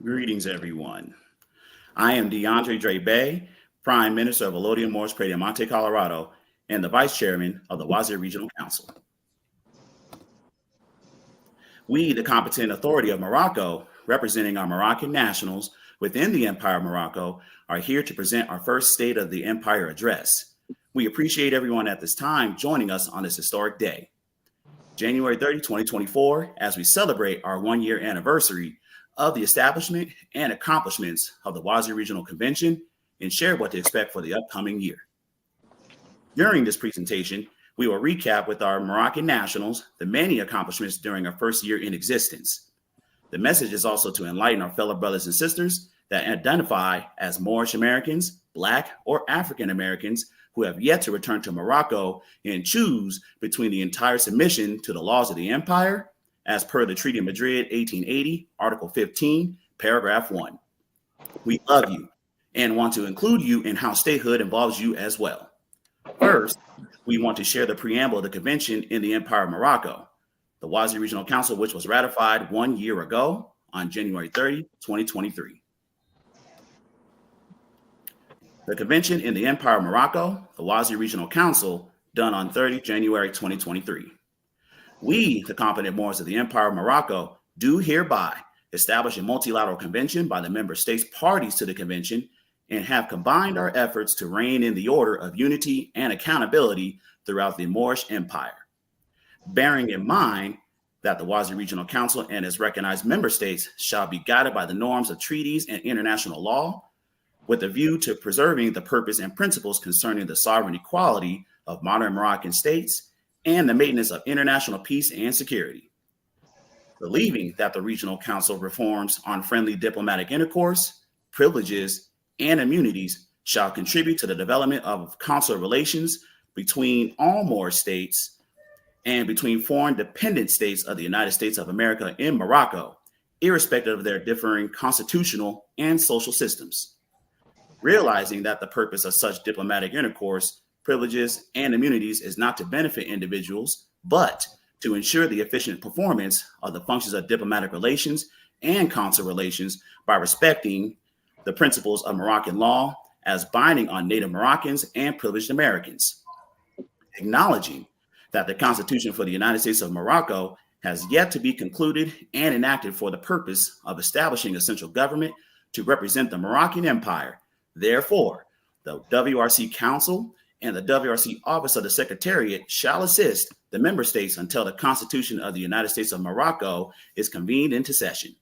Greetings, everyone. I am DeAndre Dre Bay, Prime Minister of Elodium Morris Pradia Monte, Colorado, and the Vice Chairman of the Wazir Regional Council. We, the competent authority of Morocco, representing our Moroccan nationals within the Empire of Morocco, are here to present our first State of the Empire address. We appreciate everyone at this time joining us on this historic day, January 30, 2024, as we celebrate our one-year anniversary of the establishment and accomplishments of the Wazir Regional Convention and share what to expect for the upcoming year. During this presentation, we will recap with our Moroccan nationals the many accomplishments during our first year in existence. The message is also to enlighten our fellow brothers and sisters that identify as Moorish Americans, Black, or African Americans who have yet to return to Morocco and choose between the entire submission to the laws of the empire as per the Treaty of Madrid 1880, Article 15, Paragraph 1. We love you and want to include you in how statehood involves you as well. First, we want to share the preamble of the convention in the Empire of Morocco, the Wazir Regional Council, which was ratified 1 year ago on January 30, 2023. The convention in the Empire of Morocco, the Wazir Regional Council, done on 30 January 2023. We, the competent Moors of the Empire of Morocco, do hereby establish a multilateral convention by the member states parties to the convention and have combined our efforts to reign in the order of unity and accountability throughout the Moorish Empire. Bearing in mind that the Wazir Regional Council and its recognized member states shall be guided by the norms of treaties and international law, with a view to preserving the purpose and principles concerning the sovereign equality of modern Moroccan states and the maintenance of international peace and security. Believing that the Regional Council reforms on friendly diplomatic intercourse, privileges, and immunities shall contribute to the development of consular relations between all Moorish states and between foreign dependent states of the United States of America in Morocco, irrespective of their differing constitutional and social systems. Realizing that the purpose of such diplomatic intercourse, privileges, and immunities is not to benefit individuals, but to ensure the efficient performance of the functions of diplomatic relations and consular relations by respecting the principles of Moroccan law as binding on Native Moroccans and privileged Americans. Acknowledging that the Constitution for the United States of Morocco has yet to be concluded and enacted for the purpose of establishing a central government to represent the Moroccan Empire. Therefore, the WRC Council and the WRC Office of the Secretariat shall assist the member states until the Constitution of the United States of Morocco is convened into session.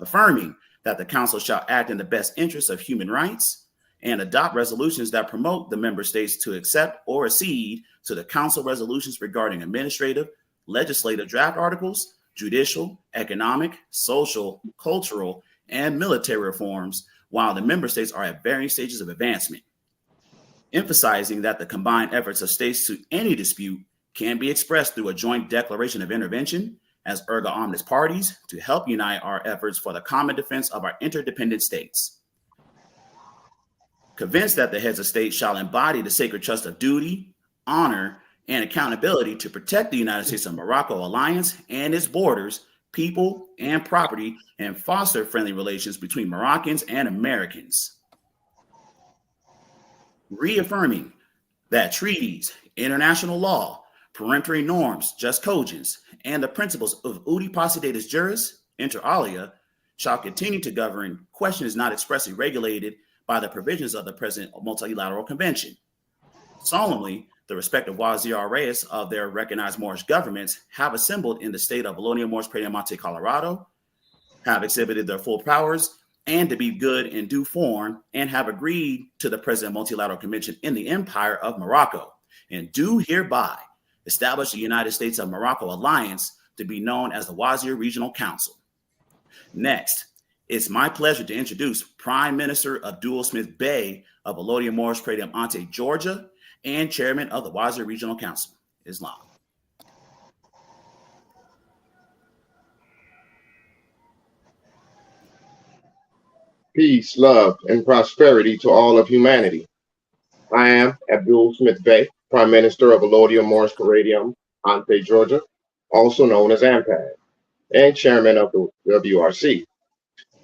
Affirming that the Council shall act in the best interest of human rights and adopt resolutions that promote the member states to accept or accede to the Council resolutions regarding administrative, legislative draft articles, judicial, economic, social, cultural, and military reforms, while the member states are at varying stages of advancement. Emphasizing that the combined efforts of states to any dispute can be expressed through a joint declaration of intervention as erga omnes parties to help unite our efforts for the common defense of our interdependent states. Convinced that the heads of state shall embody the sacred trust of duty, honor, and accountability to protect the United States of Morocco alliance and its borders, people, and property, and foster friendly relations between Moroccans and Americans. Reaffirming that treaties, international law, peremptory norms, just cogents, and the principles of uti possidetis juris, inter alia, shall continue to govern questions not expressly regulated by the provisions of the present multilateral convention. Solemnly, the respective Wazir of their recognized Moorish governments have assembled in the state of Elodium Morris Pradia Monte, Colorado, have exhibited their full powers and to be good in due form, and have agreed to the present multilateral convention in the Empire of Morocco, and do hereby establish the United States of Morocco alliance to be known as the Wazir Regional Council. Next, it's my pleasure to introduce Prime Minister Abdul Smith Bey of Elodium Morris Pradia Monte, Georgia, and Chairman of the Wazir Regional Council, Islam. Peace, love, and prosperity to all of humanity. I am Abdul Smith Bey, Prime Minister of Elodium Morris Pradia Monte, Georgia, also known as AMPAG, and Chairman of the WRC.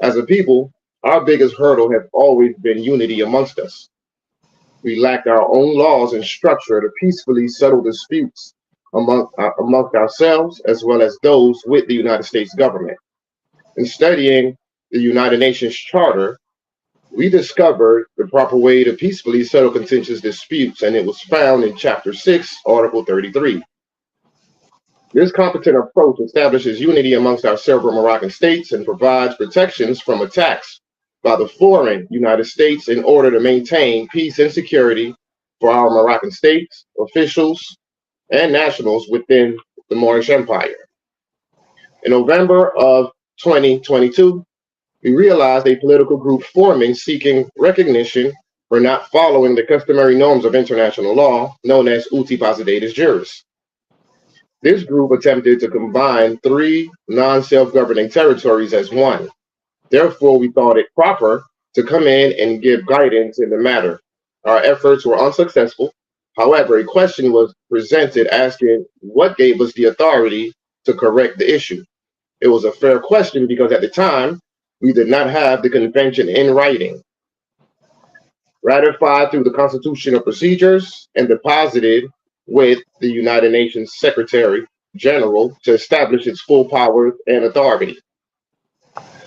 As a people, our biggest hurdle has always been unity amongst us. We lacked our own laws and structure to peacefully settle disputes amongst ourselves as well as those with the United States government. In studying the United Nations Charter, we discovered the proper way to peacefully settle contentious disputes, and it was found in Chapter 6, Article 33. This competent approach establishes unity amongst our several Moroccan states and provides protections from attacks by the foreign United States in order to maintain peace and security for our Moroccan states, officials, and nationals within the Moorish Empire. In November of 2022, we realized a political group forming seeking recognition for not following the customary norms of international law, known as uti possidetis juris. This group attempted to combine three non-self-governing territories as one. Therefore, we thought it proper to come in and give guidance in the matter. Our efforts were unsuccessful. However, a question was presented asking what gave us the authority to correct the issue. It was a fair question because at the time, we did not have the convention in writing, ratified through the Constitutional Procedures, and deposited with the United Nations Secretary General to establish its full powers and authority.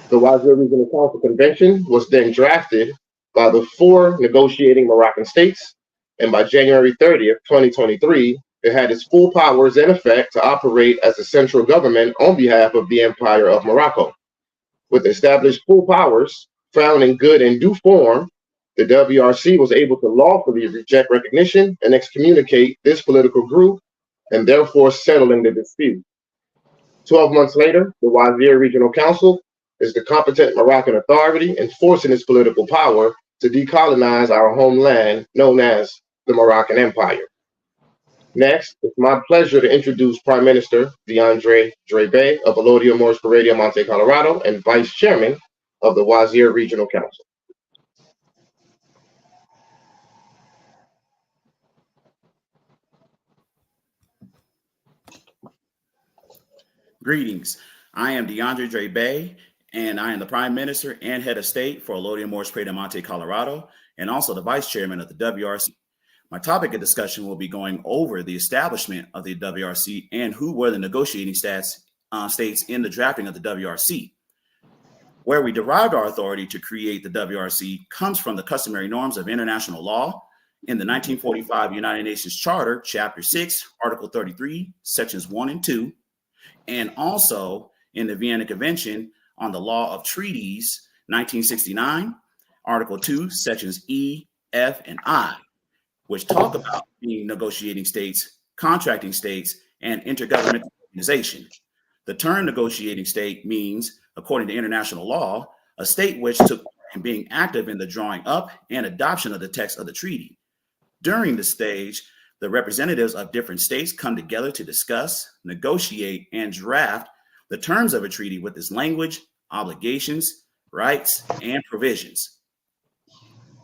The Wazir Regional Council Convention was then drafted by the four negotiating Moroccan states, and by January 30th, 2023, it had its full powers in effect to operate as a central government on behalf of the Empire of Morocco. With established full powers found in good and due form, the WRC was able to lawfully reject recognition and excommunicate this political group, and therefore settling the dispute. 12 months later, the Wazir Regional Council is the competent Moroccan authority enforcing its political power to decolonize our homeland known as the Moroccan Empire. Next, it's my pleasure to introduce Prime Minister DeAndre Dre of Alodia Moorish Radio Monte, Colorado, and Vice Chairman of the Wazir Regional Council. Greetings. I am DeAndre Dre Bay, and I am the Prime Minister and Head of State for Alodia Moorish Radio Monte, Colorado, and also the Vice Chairman of the WRC. My topic of discussion will be going over the establishment of the WRC and who were the negotiating states in the drafting of the WRC. Where we derived our authority to create the WRC comes from the customary norms of international law in the 1945 United Nations Charter, Chapter 6, Article 33, Sections 1 and 2, and also in the Vienna Convention on the Law of Treaties, 1969, Article 2, Sections E, F, and I, which talk about being negotiating states, contracting states, and intergovernmental organization. The term negotiating state means, according to international law, a state which took part in being active in the drawing up and adoption of the text of the treaty. During the stage, the representatives of different states come together to discuss, negotiate, and draft the terms of a treaty with its language, obligations, rights, and provisions.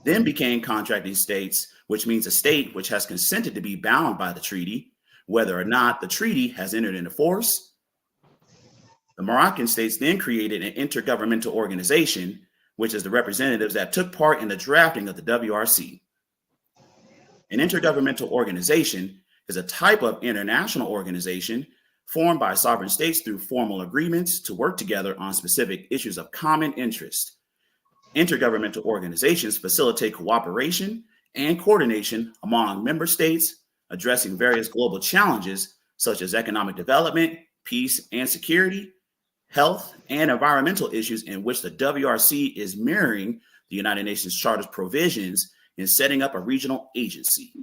Then became contracting states, which means a state which has consented to be bound by the treaty, whether or not the treaty has entered into force. The Moroccan states then created an intergovernmental organization, which is the representatives that took part in the drafting of the WRC. An intergovernmental organization is a type of international organization formed by sovereign states through formal agreements to work together on specific issues of common interest. Intergovernmental organizations facilitate cooperation and coordination among member states, addressing various global challenges such as economic development, peace and security, health, and environmental issues in which the WRC is mirroring the United Nations Charter's provisions in setting up a regional agency.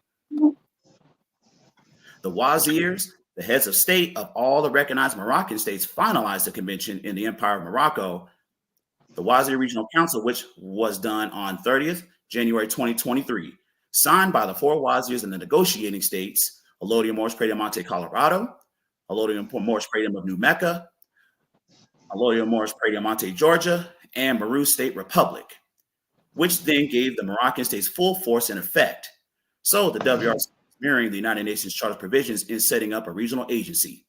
The Wazirs, the heads of state of all the recognized Moroccan states, finalized the convention in the Empire of Morocco. The Wazir Regional Council, which was done on 30th January 2023, signed by the four Wazirs in the negotiating states, Alodia Moorish Radio Monte, Colorado, Alodia Moorish Radio of New Mecca, Alodia Moorish Radio Monte, Georgia, and Meru State Republic, which then gave the Moroccan states full force and effect. So the WRC is mirroring the United Nations Charter provisions in setting up a regional agency.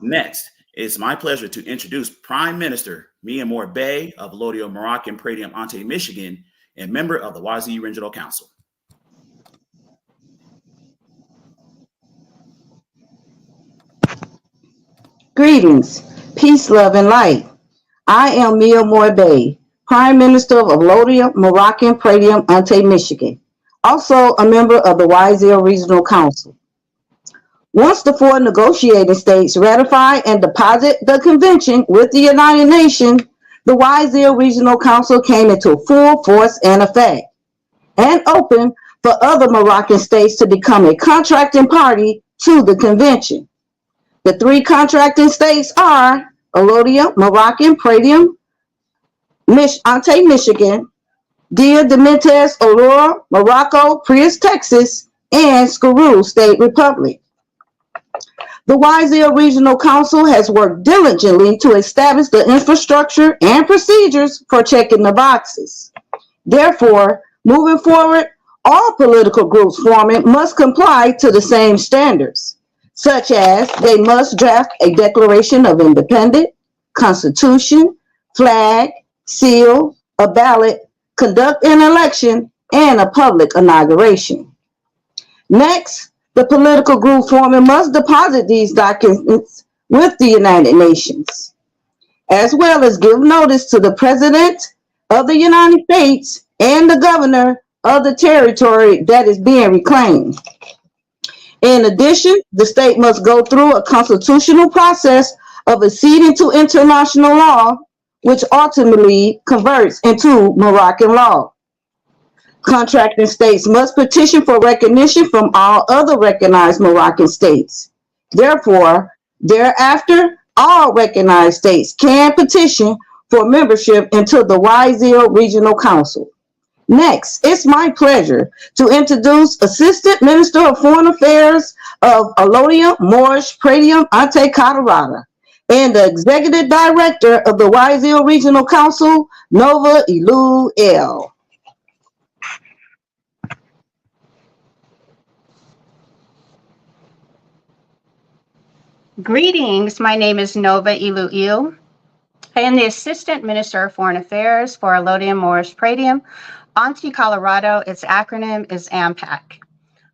Next, It's my pleasure to introduce Prime Minister Mia-Moore Bey of Alodia Moroccan Pradium Ante, Michigan, and member of the YZ Regional Council. Greetings, peace, love, and light. I am Mia-Moore Bey, Prime Minister of Alodia Moroccan Pradium Ante, Michigan, also a member of the YZ Regional Council. Once the 4 negotiating states ratify and deposit the convention with the United Nations, the YZ Regional Council came into full force and effect and open for other Moroccan states to become a contracting party to the convention. The 3 contracting states are Alodia Moroccan Pradium Ante, Michigan, Dia de Mentes, Aurora, Morocco, Prius, Texas, and Skuru State Republic. The YZ Regional Council has worked diligently to establish the infrastructure and procedures for checking the boxes. Therefore, moving forward, all political groups forming must comply to the same standards, such as they must draft a Declaration of Independence, Constitution, flag, seal, a ballot, conduct an election, and a public inauguration. Next, the political group forming must deposit these documents with the United Nations, as well as give notice to the President of the United States and the governor of the territory that is being reclaimed. In addition, the state must go through a constitutional process of acceding to international law, which ultimately converts into Moroccan law. Contracting states must petition for recognition from all other recognized Moroccan states. Therefore, thereafter, all recognized states can petition for membership into the YZ Regional Council. Next, it's my pleasure to introduce Assistant Minister of Foreign Affairs of Alodia Moroccan Pradium Ante, Colorado, and the Executive Director of the YZ Regional Council, Nova Ilou El. Greetings, my name is Nova Ilou El. I am the Assistant Minister of Foreign Affairs for Alodia Moroccan Pradium Ante, Colorado. Its acronym is AMPAC.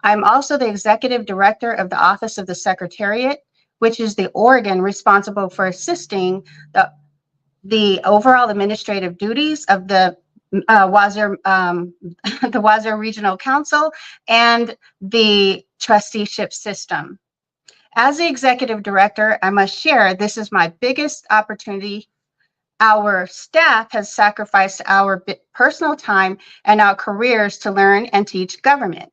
I'm also the Executive Director of the Office of the Secretariat, which is the organ responsible for assisting the overall administrative duties of the YZ Regional Council and the trusteeship system. As the executive director, I must share this is my biggest opportunity. Our staff has sacrificed our personal time and our careers to learn and teach government.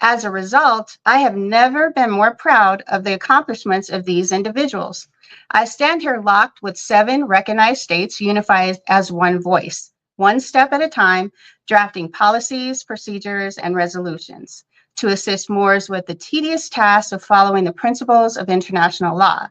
As a result, I have never been more proud of the accomplishments of these individuals. I stand here locked with 7 recognized states unified as one voice, one step at a time, drafting policies, procedures, and resolutions to assist Moors with the tedious task of following the principles of international law,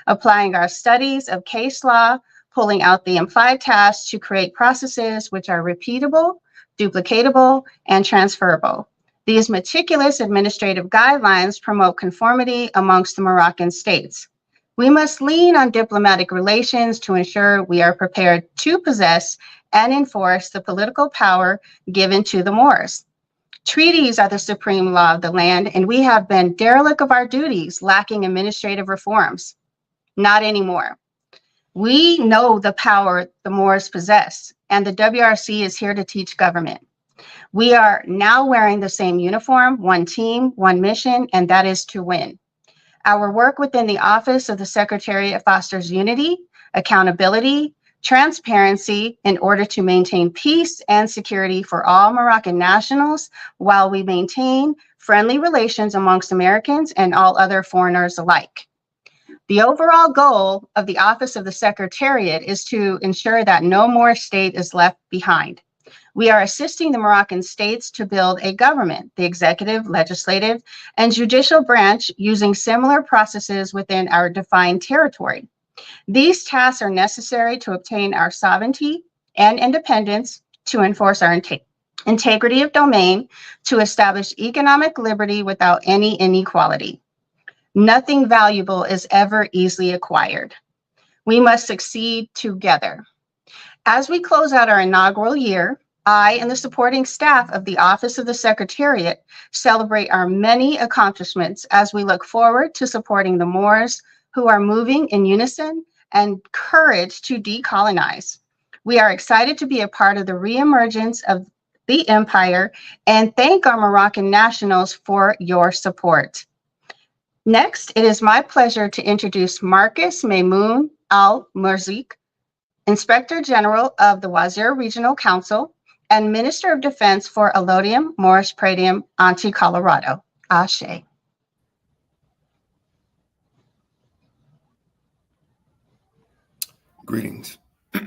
applying our studies of case law, pulling out the implied tasks to create processes which are repeatable, duplicatable, and transferable. These meticulous administrative guidelines promote conformity amongst the Moroccan states. We must lean on diplomatic relations to ensure we are prepared to possess and enforce the political power given to the Moors. Treaties are the supreme law of the land, and we have been derelict of our duties, lacking administrative reforms. Not anymore. We know the power the Moors possess, and the WRC is here to teach government. We are now wearing the same uniform, one team, one mission, and that is to win. Our work within the Office of the Secretariat fosters unity, accountability, transparency in order to maintain peace and security for all Moroccan nationals while we maintain friendly relations amongst Americans and all other foreigners alike. The overall goal of the Office of the Secretariat is to ensure that no more state is left behind. We are assisting the Moroccan states to build a government, the executive, legislative, and judicial branch using similar processes within our defined territory. These tasks are necessary to obtain our sovereignty and independence, to enforce our integrity of domain, to establish economic liberty without any inequality. Nothing valuable is ever easily acquired. We must succeed together. As we close out our inaugural year, I and the supporting staff of the Office of the Secretariat celebrate our many accomplishments as we look forward to supporting the Moors who are moving in unison and courage to decolonize. We are excited to be a part of the reemergence of the empire and thank our Moroccan nationals for your support. Next, it is my pleasure to introduce Marcus Maymoun Al-Merzouk, Inspector General of the Wazir Regional Council and Minister of Defense for Allodium, Moorish Pradium, Auntie Colorado. Ashe. Greetings.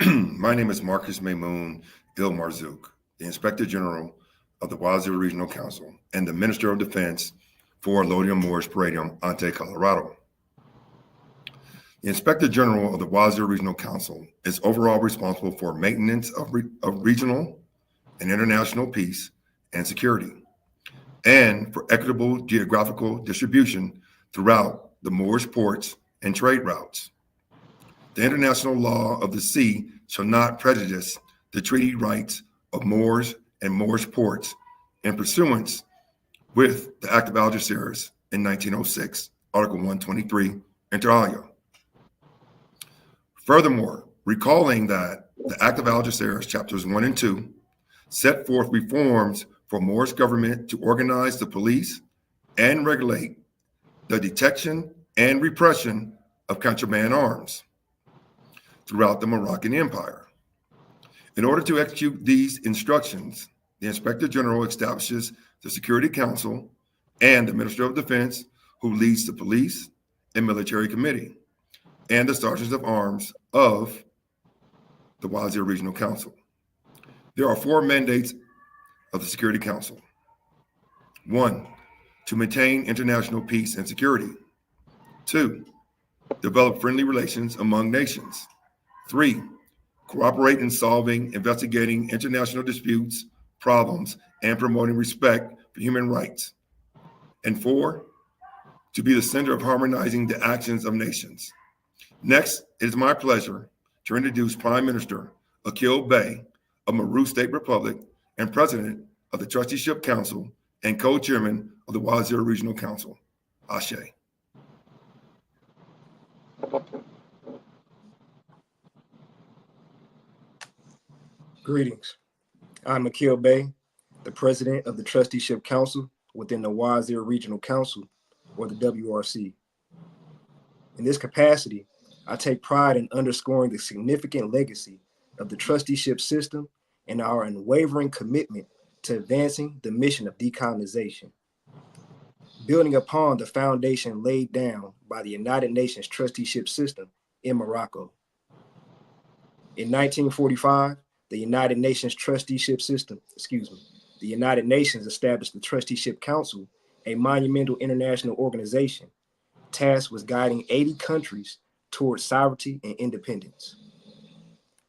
My name is Marcus Maymoun El-Merzouk, the Inspector General of the Wazir Regional Council and the Minister of Defense for Allodium, Moorish Pradium, Auntie Colorado. The Inspector General of the Wazir Regional Council is overall responsible for maintenance of regional and international peace and security, and for equitable geographical distribution throughout the Moorish ports and trade routes. The international law of the sea shall not prejudice the treaty rights of Moors and Moorish ports in pursuance with the Act of Algeciras in 1906, Article 123, inter alia. Furthermore, recalling that the Act of Algeciras, chapters 1 and 2, set forth reforms for Moorish government to organize the police and regulate the detection and repression of contraband arms throughout the Moroccan Empire. In order to execute these instructions, the Inspector General establishes the Security Council and the Minister of Defense, who leads the Police and Military Committee, and the Sergeants of Arms of the Wazir Regional Council. There are 4 mandates of the Security Council. 1, to maintain international peace and security. 2, develop friendly relations among nations. 3, cooperate in solving, investigating international disputes, problems, and promoting respect for human rights. And 4, to be the center of harmonizing the actions of nations. Next, it is my pleasure to introduce Prime Minister Akil Bey of Meru State Republic and President of the Trusteeship Council and Co-Chairman of the Wazir Regional Council. Ashe. Greetings. I'm Akil Bey, the President of the Trusteeship Council within the Wazir Regional Council, or the WRC. In this capacity, I take pride in underscoring the significant legacy of the trusteeship system and our unwavering commitment to advancing the mission of decolonization. Building upon the foundation laid down by the United Nations trusteeship system in Morocco. In 1945, the United Nations trusteeship system, the United Nations established the Trusteeship Council, a monumental international organization tasked with guiding 80 countries towards sovereignty and independence.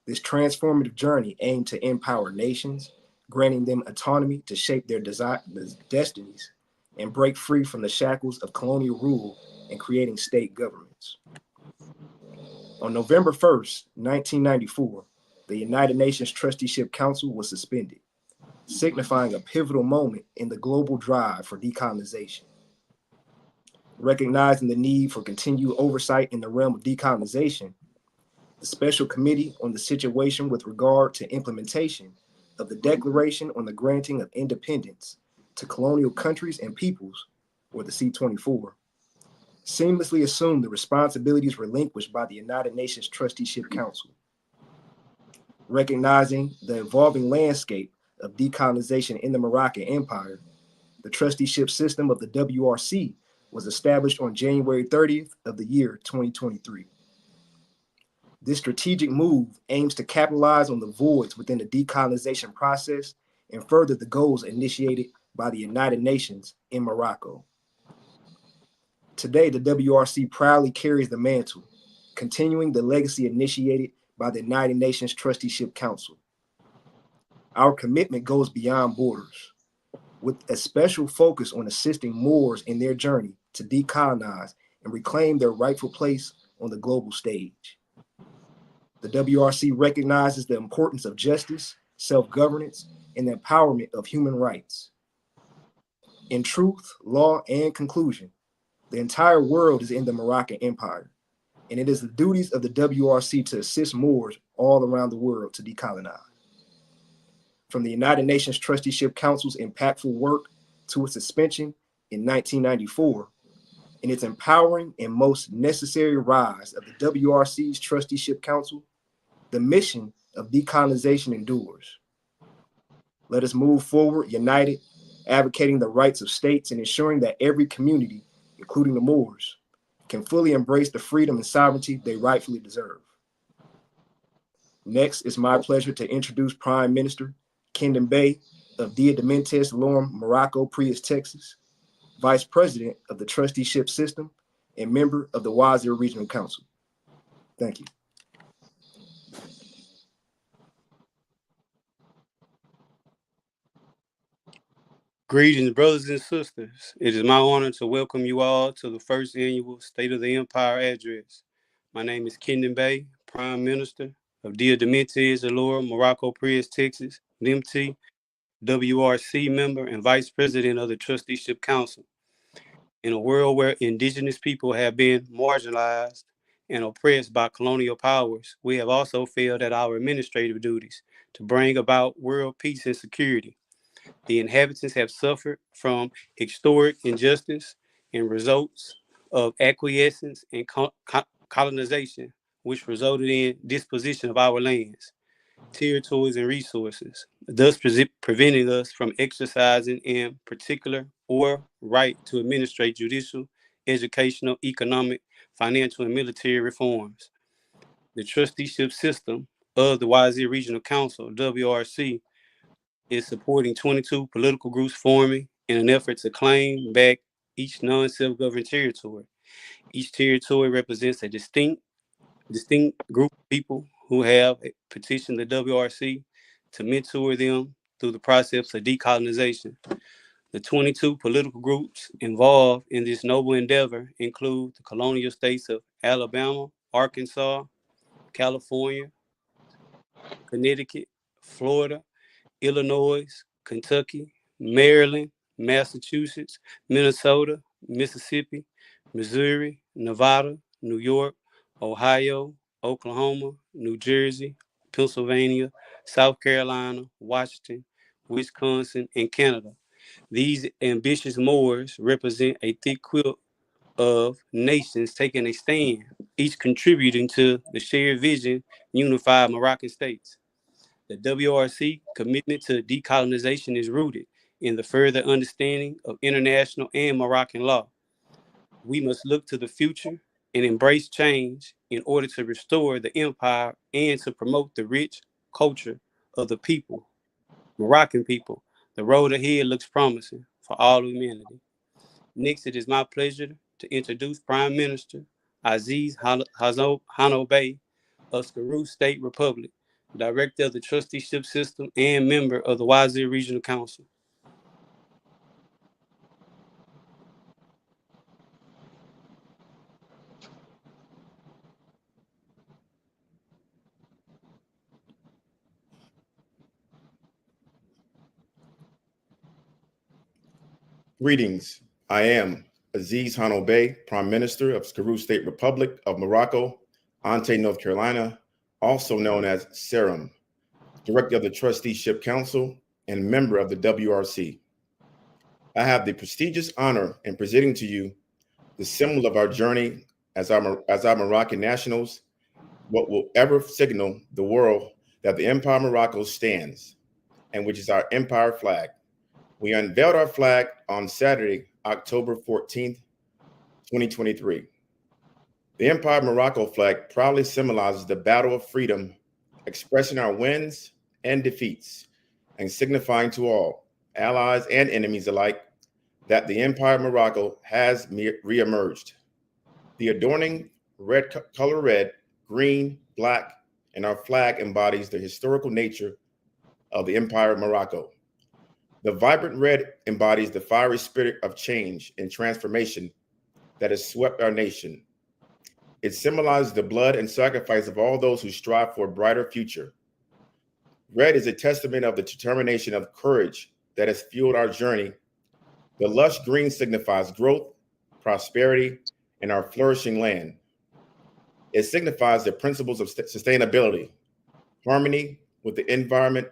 This transformative journey aimed to empower nations, granting them autonomy to shape their destinies and break free from the shackles of colonial rule and creating state governments. On November 1st, 1994, the United Nations Trusteeship Council was suspended, signifying a pivotal moment in the global drive for decolonization. Recognizing the need for continued oversight in the realm of decolonization, the Special Committee on the Situation with regard to implementation of the Declaration on the Granting of Independence to Colonial Countries and Peoples, or the C-24, seamlessly assumed the responsibilities relinquished by the United Nations Trusteeship Council. Recognizing the evolving landscape of decolonization in the Moroccan Empire, the trusteeship system of the WRC was established on January 30th of the year 2023. This strategic move aims to capitalize on the voids within the decolonization process and further the goals initiated by the United Nations in Morocco. Today, the WRC proudly carries the mantle, continuing the legacy initiated by the United Nations Trusteeship Council. Our commitment goes beyond borders, with a special focus on assisting Moors in their journey to decolonize and reclaim their rightful place on the global stage. The WRC recognizes the importance of justice, self-governance, and the empowerment of human rights. In truth, law, and conclusion, the entire world is in the Moroccan Empire, and it is the duties of the WRC to assist Moors all around the world to decolonize. From the United Nations Trusteeship Council's impactful work to its suspension in 1994, and its empowering and most necessary rise of the WRC's Trusteeship Council, the mission of decolonization endures. Let us move forward united, advocating the rights of states and ensuring that every community, including the Moors, can fully embrace the freedom and sovereignty they rightfully deserve. Next, it's my pleasure to introduce Prime Minister Kendon Bey of Dia de Mentes, Lorem, Morocco, Prius, Texas, Vice President of the Trusteeship System and member of the Wazir Regional Council. Thank you. Greetings, brothers and sisters. It is my honor to welcome you all to the first annual State of the Empire address. My name is Kendon Bey, Prime Minister of Dia de Mentes, Lorem, Morocco, Prius, Texas, DMT, WRC member, and Vice President of the Trusteeship Council. In a world where indigenous people have been marginalized and oppressed by colonial powers, we have also failed at our administrative duties to bring about world peace and security. The inhabitants have suffered from historic injustice and results of acquiescence and colonization, which resulted in disposition of our lands, territories, and resources, thus preventing us from exercising in particular or right to administrate judicial, educational, economic, financial, and military reforms. The trusteeship system of the Wazir Regional Council, WRC, is supporting 22 political groups forming in an effort to claim back each non-self-governed territory. Each territory represents a distinct group of people who have petitioned the WRC to mentor them through the process of decolonization. The 22 political groups involved in this noble endeavor include the colonial states of Alabama, Arkansas, California, Connecticut, Florida, Illinois, Kentucky, Maryland, Massachusetts, Minnesota, Mississippi, Missouri, Nevada, New York, Ohio, Oklahoma, New Jersey, Pennsylvania, South Carolina, Washington, Wisconsin, and Canada. These ambitious Moors represent a thick quilt of nations taking a stand, each contributing to the shared vision, unified Moroccan states. The WRC commitment to decolonization is rooted in the further understanding of international and Moroccan law. We must look to the future and embrace change in order to restore the empire and to promote the rich culture of the people, Moroccan people. The road ahead looks promising for all humanity. Next, it is my pleasure to introduce Prime Minister Aziz Hano Bey of Skarou State Republic, Director of the Trusteeship System and member of the Wazir Regional Council. Greetings. I am Aziz Hano Bey, Prime Minister of Skarou State Republic of Morocco, Ante, North Carolina, also known as SERUM, Director of the Trusteeship Council and member of the WRC. I have the prestigious honor in presenting to you the symbol of our journey as our Moroccan nationals, what will ever signal the world that the Empire Morocco stands, and which is our empire flag. We unveiled our flag on Saturday, October 14th, 2023. The Empire Morocco flag proudly symbolizes the battle of freedom, expressing our wins and defeats, and signifying to all, allies and enemies alike, that the Empire Morocco has reemerged. The adorning color red, green, black, and our flag embodies the historical nature of the Empire Morocco. The vibrant red embodies the fiery spirit of change and transformation that has swept our nation. It symbolizes the blood and sacrifice of all those who strive for a brighter future. Red is a testament of the determination of courage that has fueled our journey. The lush green signifies growth, prosperity, and our flourishing land. It signifies the principles of sustainability, harmony with the environment,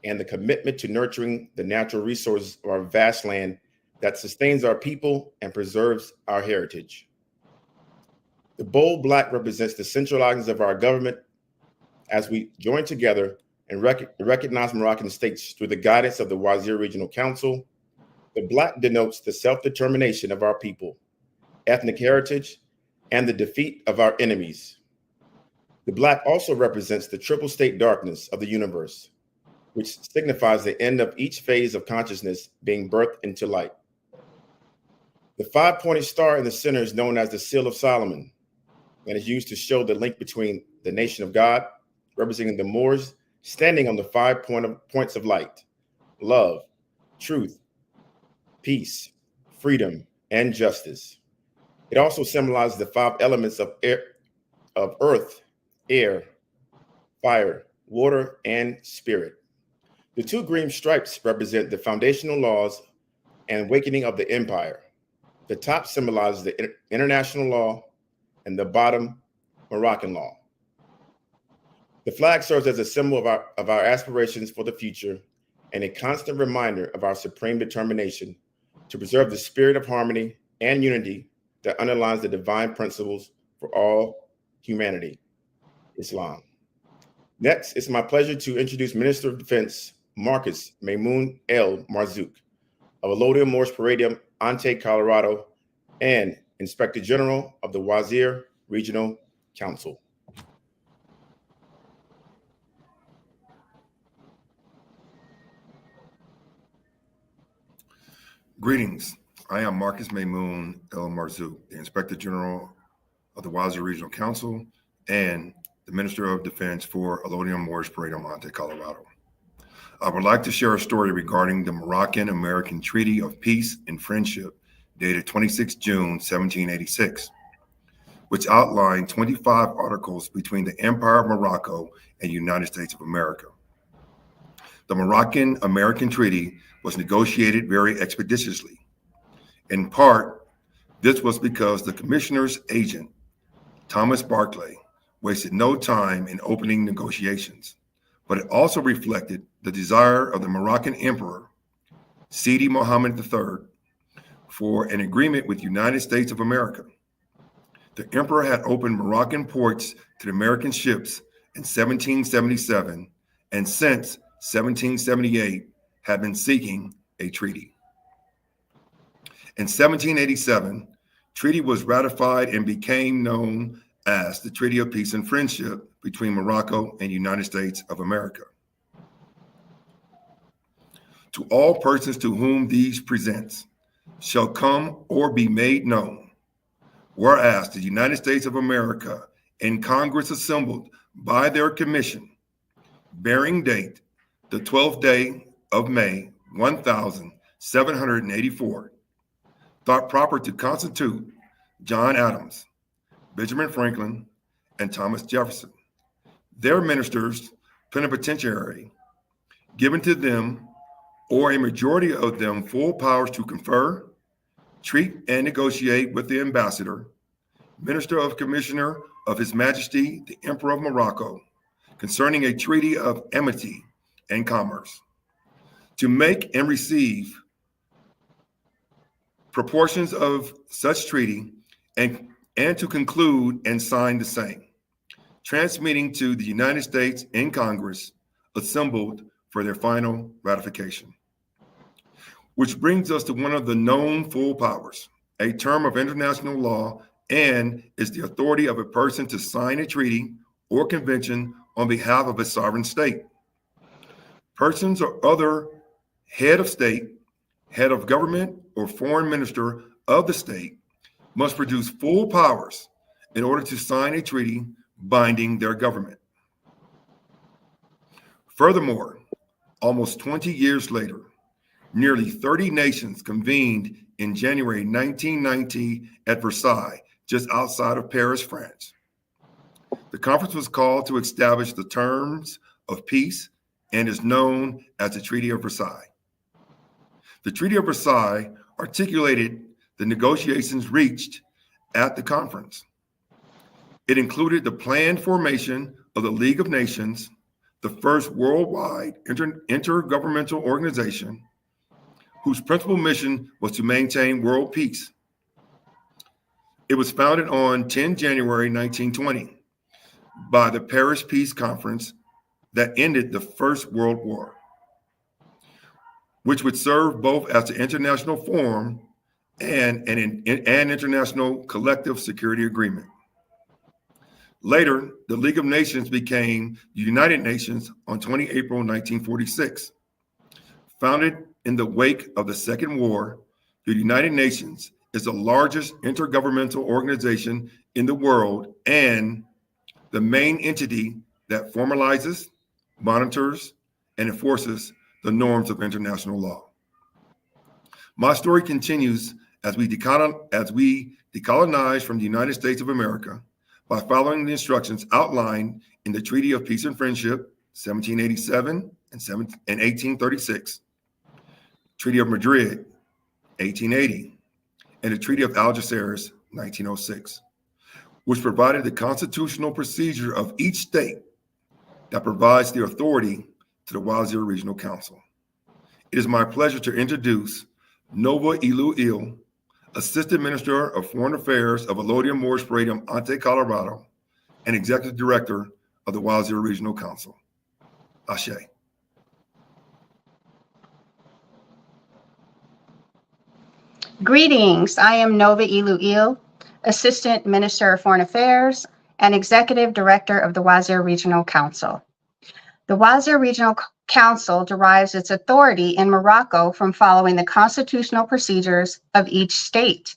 and the commitment to nurturing the natural resources of our vast land that sustains our people and preserves our heritage. The bold black represents the centralizing of our government as we join together and recognize Moroccan states through the guidance of the Wazir Regional Council. The black denotes the self-determination of our people, ethnic heritage, and the defeat of our enemies. The black also represents the triple state darkness of the universe, which signifies the end of each phase of consciousness being birthed into light. The five-pointed star in the center is known as the Seal of Solomon and is used to show the link between the nation of God, representing the Moors, standing on the 5 points of light: love, truth, peace, freedom, and justice. It also symbolizes the 5 elements of earth, air, fire, water, and spirit. The 2 green stripes represent the foundational laws and awakening of the empire. The top symbolizes the international law and the bottom, Moroccan law. The flag serves as a symbol of our aspirations for the future and a constant reminder of our supreme determination to preserve the spirit of harmony and unity that underlies the divine principles for all humanity, Islam. Next, it's my pleasure to introduce Minister of Defense, Marcus Maymoun El Marzouk of Alodia Moorish Palladium, Ante, Colorado, and Inspector General of the Wazir Regional Council. Greetings. I am Marcus Maymoun El Marzouk, the Inspector General of the Wazir Regional Council and the Minister of Defense for Alodia Moorish Palladium, Ante, Colorado. I would like to share a story regarding the Moroccan-American Treaty of Peace and Friendship dated 26 June 1786, which outlined 25 articles between the Empire of Morocco and the United States of America. The Moroccan-American Treaty was negotiated very expeditiously. In part, this was because the commissioner's agent, Thomas Barclay, wasted no time in opening negotiations, but it also reflected the desire of the Moroccan Emperor, Sidi Mohammed III, for an agreement with the United States of America. The emperor had opened Moroccan ports to the American ships in 1777, and since 1778 had been seeking a treaty. In 1787, treaty was ratified and became known as the Treaty of Peace and Friendship between Morocco and the United States of America. To all persons to whom these presents shall come or be made known, whereas the United States of America and Congress assembled by their commission, bearing date the 12th day of May, 1784, thought proper to constitute John Adams, Benjamin Franklin, and Thomas Jefferson, their ministers plenipotentiary, given to them or a majority of them full powers to confer, treat, and negotiate with the ambassador, minister of commissioner of His Majesty the Emperor of Morocco, concerning a treaty of amity and commerce, to make and receive proportions of such treaty and to conclude and sign the same, transmitting to the United States in Congress assembled for their final ratification. Which brings us to one of the known full powers, a term of international law, and is the authority of a person to sign a treaty or convention on behalf of a sovereign state. Persons or other head of state, head of government, or foreign minister of the state must produce full powers in order to sign a treaty binding their government. Furthermore, almost 20 years later, nearly 30 nations convened in January 1990 at Versailles just outside of Paris, France. The conference was called to establish the terms of peace and is known as the Treaty of Versailles. The Treaty of Versailles articulated the negotiations reached at the conference. It included the planned formation of the League of Nations, the first worldwide intergovernmental organization whose principal mission was to maintain world peace. It was founded on 10 January 1920 by the Paris Peace Conference that ended the First World War, which would serve both as an international forum and an international collective security agreement. Later, the League of Nations became the United Nations on 20 April 1946. Founded in the wake of the Second War, the United Nations is the largest intergovernmental organization in the world and the main entity that formalizes, monitors, and enforces the norms of international law. My story continues as we decolonize from the United States of America by following the instructions outlined in the Treaty of Peace and Friendship, 1787 and 1836, Treaty of Madrid, 1880, and the Treaty of Algeciras, 1906, which provided the constitutional procedure of each state that provides the authority to the Wazir Regional Council. It is my pleasure to introduce Nova Ilu Il, Assistant Minister of Foreign Affairs of Elodium Moorish Palladium Ante, Colorado, and Executive Director of the Wazir Regional Council. Ashe. Greetings, I am Nova Ilu Il, Assistant Minister of Foreign Affairs and Executive Director of the Wazir Regional Council. The Wazir Regional Council derives its authority in Morocco from following the constitutional procedures of each state.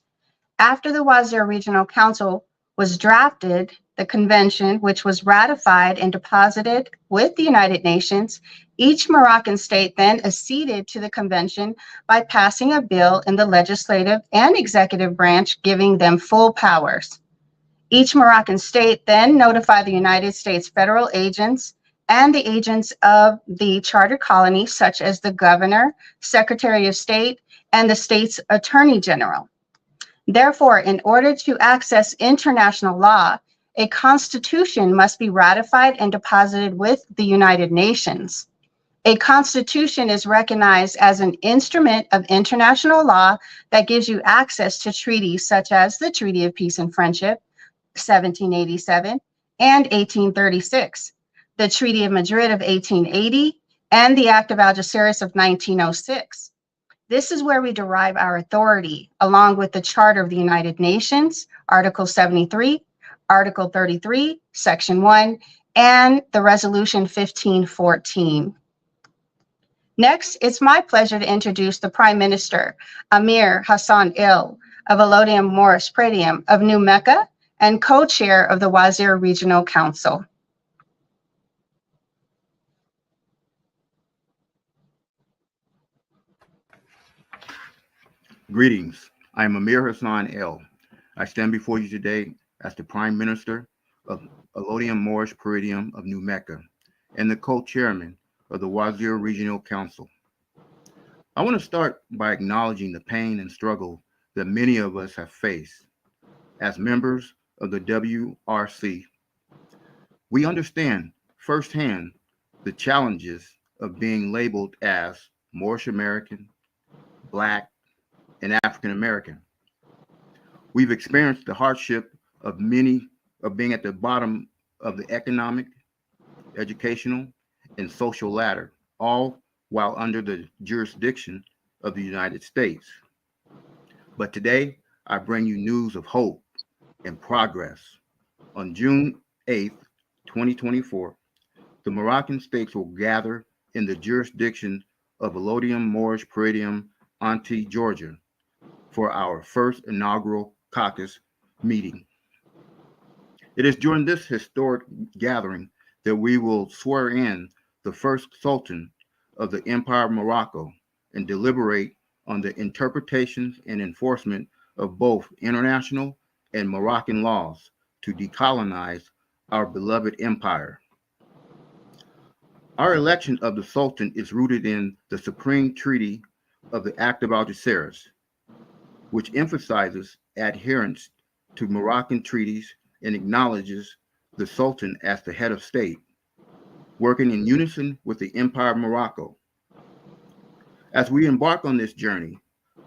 After the Wazir Regional Council was drafted, the convention, which was ratified and deposited with the United Nations, each Moroccan state then acceded to the convention by passing a bill in the legislative and executive branch, giving them full powers. Each Moroccan state then notified the United States federal agents and the agents of the charter colony, such as the governor, secretary of state, and the state's attorney general. Therefore, in order to access international law, a constitution must be ratified and deposited with the United Nations. A constitution is recognized as an instrument of international law that gives you access to treaties such as the Treaty of Peace and Friendship, 1787, and 1836, the Treaty of Madrid of 1880, and the Act of Algeciras of 1906. This is where we derive our authority, along with the Charter of the United Nations, Article 73, Article 33, Section 1, and the Resolution 1514. Next, it's my pleasure to introduce the Prime Minister, Amir Hassan Il, of Elodium Moorish Palladium of New Mecca and co-chair of the Wazir Regional Council. Greetings. I am Amir Hassan El. I stand before you today as the Prime Minister of Elodium Moorish Palladium of New Mecca and the co-chairman of the Wazir Regional Council. I want to start by acknowledging the pain and struggle that many of us have faced as members of the WRC. We understand firsthand the challenges of being labeled as Moorish American, Black, and African American. We've experienced the hardship of being at the bottom of the economic, educational, and social ladder, all while under the jurisdiction of the United States. But today, I bring you news of hope and progress. On June 8th, 2024, the Moroccan states will gather in the jurisdiction of Elodium Moorish Palladium Ante, Georgia, for our first inaugural caucus meeting. It is during this historic gathering that we will swear in the first Sultan of the Empire of Morocco and deliberate on the interpretations and enforcement of both international and Moroccan laws to decolonize our beloved empire. Our election of the Sultan is rooted in the Supreme Treaty of the Act of Algeciras, which emphasizes adherence to Moroccan treaties and acknowledges the Sultan as the head of state, working in unison with the Empire of Morocco. As we embark on this journey,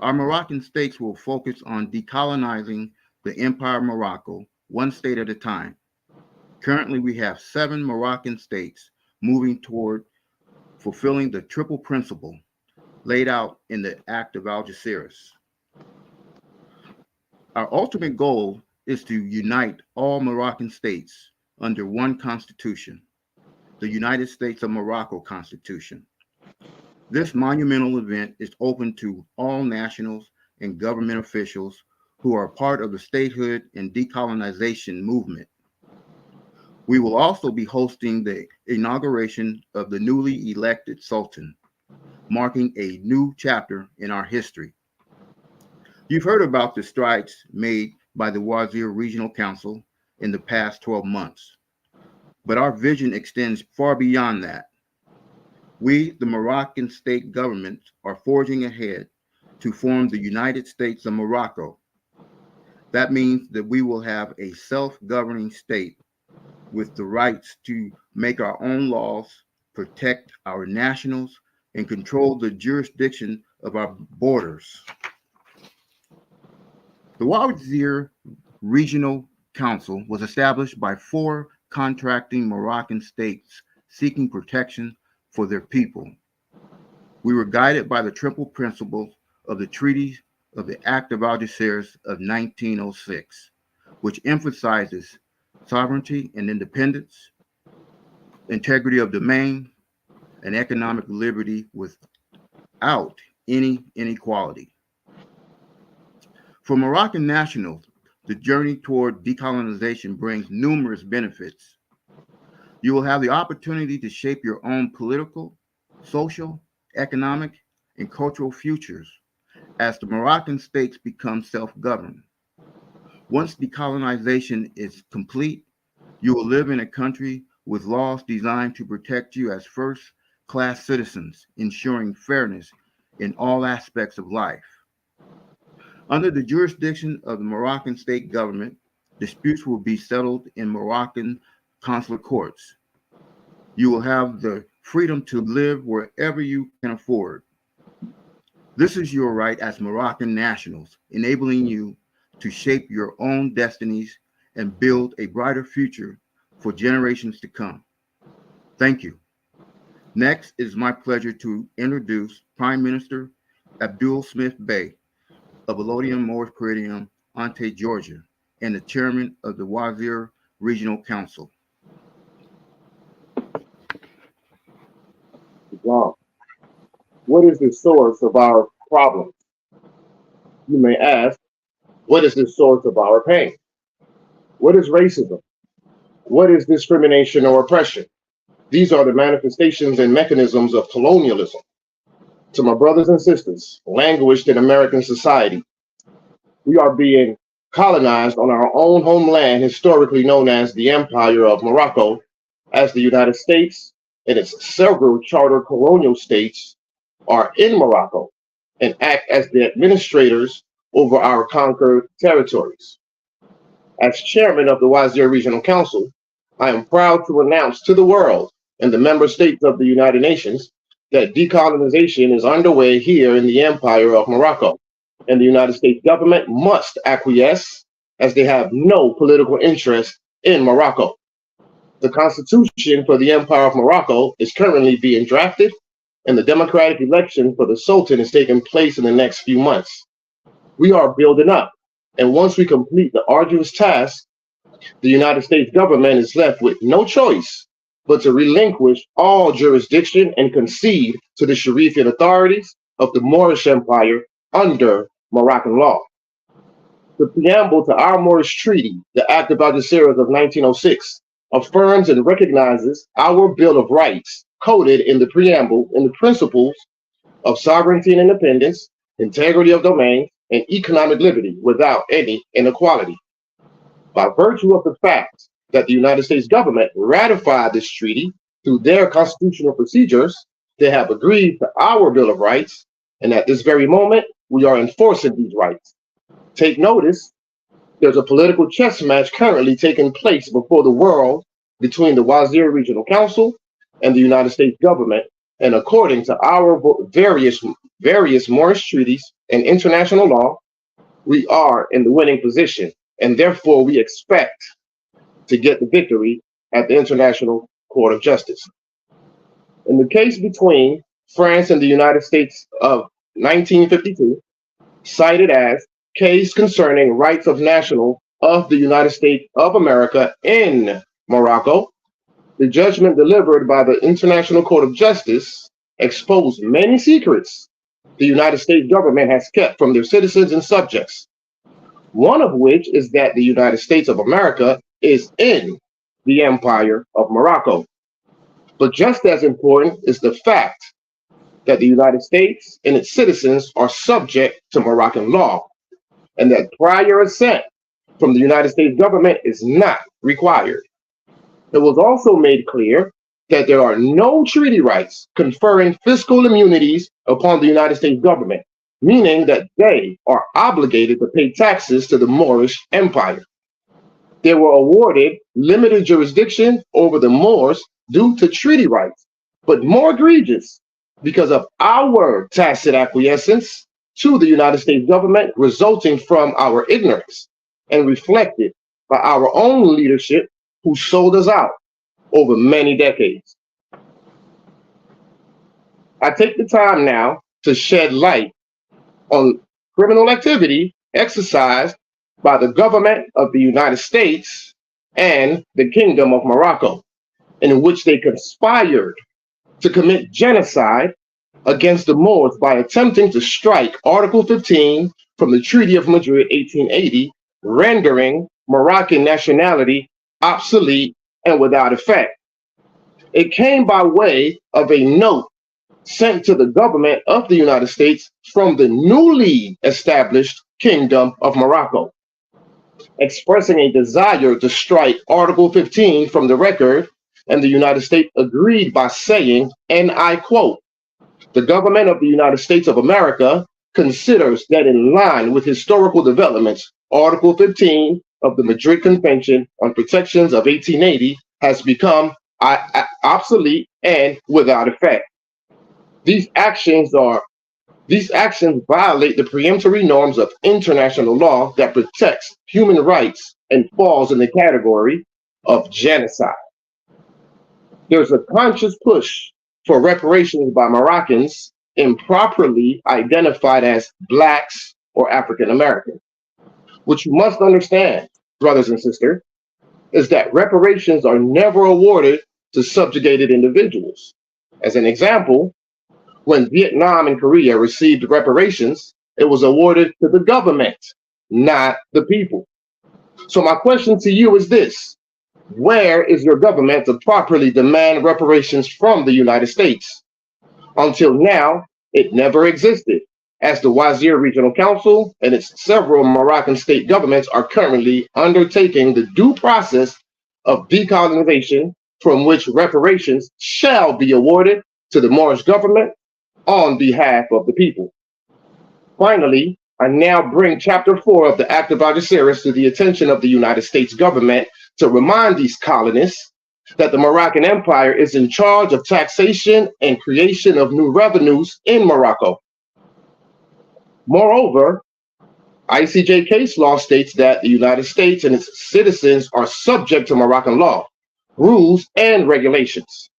our Moroccan states will focus on decolonizing the Empire of Morocco, one state at a time. Currently, we have 7 Moroccan states moving toward fulfilling the triple principle laid out in the Act of Algeciras. Our ultimate goal is to unite all Moroccan states under one constitution, the United States of Morocco Constitution. This monumental event is open to all nationals and government officials who are part of the statehood and decolonization movement. We will also be hosting the inauguration of the newly elected Sultan, marking a new chapter in our history. You've heard about the strides made by the Wazir Regional Council in the past 12 months, but our vision extends far beyond that. We, the Moroccan state government, are forging ahead to form the United States of Morocco. That means that we will have a self-governing state with the rights to make our own laws, protect our nationals, and control the jurisdiction of our borders. The Wazir Regional Council was established by 4 contracting Moroccan states seeking protection for their people. We were guided by the triple principles of the Treaty of the Act of Algeciras of 1906, which emphasizes sovereignty and independence, integrity of domain, and economic liberty without any inequality. For Moroccan nationals, the journey toward decolonization brings numerous benefits. You will have the opportunity to shape your own political, social, economic, and cultural futures as the Moroccan states become self-governed. Once decolonization is complete, you will live in a country with laws designed to protect you as first-class citizens, ensuring fairness in all aspects of life. Under the jurisdiction of the Moroccan state government, disputes will be settled in Moroccan consular courts. You will have the freedom to live wherever you can afford. This is your right as Moroccan nationals, enabling you to shape your own destinies and build a brighter future for generations to come. Thank you. Next, it is my pleasure to introduce Prime Minister Abdul Smith Bey of Elodium Moorish Palladium, Ante, Georgia, and the Chairman of the Wazir Regional Council. Wow. What is the source of our problems? You may ask, what is the source of our pain? What is racism? What is discrimination or oppression? These are the manifestations and mechanisms of colonialism. To my brothers and sisters languished in American society, we are being colonized on our own homeland, historically known as the Empire of Morocco, as the United States and its several charter colonial states are in Morocco and act as the administrators over our conquered territories. As chairman of the Wazir Regional Council, I am proud to announce to the world and the member states of the United Nations that decolonization is underway here in the Empire of Morocco, and the United States government must acquiesce as they have no political interest in Morocco. The constitution for the Empire of Morocco is currently being drafted, and the democratic election for the Sultan is taking place in the next few months. We are building up, and once we complete the arduous task, the United States government is left with no choice but to relinquish all jurisdiction and concede to the Sharifian authorities of the Moorish Empire under Moroccan law. The preamble to our Moorish Treaty, the Act of Algeciras of 1906, affirms and recognizes our Bill of Rights, coded in the preamble in the principles of sovereignty and independence, integrity of domain, and economic liberty without any inequality. by virtue of the fact that the United States government ratified this treaty through their constitutional procedures, they have agreed to our Bill of Rights, and at this very moment, we are enforcing these rights. Take notice, there's a political chess match currently taking place before the world between the Wazir Regional Council and the United States government, and according to our various Moorish treaties and international law, we are in the winning position, and therefore we expect to get the victory at the International Court of Justice. In the case between France and the United States of 1952, cited as case concerning rights of national of the United States of America in Morocco, the judgment delivered by the International Court of Justice exposed many secrets the United States government has kept from their citizens and subjects. One of which is that the United States of America is in the Empire of Morocco. But just as important is the fact that the United States and its citizens are subject to Moroccan law, and that prior assent from the United States government is not required. It was also made clear that there are no treaty rights conferring fiscal immunities upon the United States government, meaning that they are obligated to pay taxes to the Moorish Empire. They were awarded limited jurisdiction over the Moors due to treaty rights, but more egregious because of our tacit acquiescence to the United States government resulting from our ignorance and reflected by our own leadership who sold us out over many decades. I take the time now to shed light on criminal activity exercised by the government of the United States and the Kingdom of Morocco, in which they conspired to commit genocide against the Moors by attempting to strike Article 15 from the Treaty of Madrid 1880, rendering Moroccan nationality obsolete and without effect. It came by way of a note sent to the government of the United States from the newly established Kingdom of Morocco, expressing a desire to strike Article 15 from the record, and the United States agreed by saying, and I quote, "The government of the United States of America considers that in line with historical developments, Article 15 of the Madrid Convention on Protections of 1880 has become obsolete and without effect. These actions violate the peremptory norms of international law that protects human rights and falls in the category of genocide." There's a conscious push for reparations by Moroccans improperly identified as Blacks or African Americans. What you must understand, brothers and sisters, is that reparations are never awarded to subjugated individuals. As an example, when Vietnam and Korea received reparations, it was awarded to the government, not the people. So my question to you is this: where is your government to properly demand reparations from the United States? Until now, it never existed, as the Wazir Regional Council and its several Moroccan state governments are currently undertaking the due process of decolonization, from which reparations shall be awarded to the Moorish government on behalf of the people. Finally, I now bring Chapter 4 of the Act of Algeciras to the attention of the United States government to remind these colonists that the Moroccan Empire is in charge of taxation and creation of new revenues in Morocco. Moreover, ICJ case law states that the United States and its citizens are subject to Moroccan law, rules, and regulations.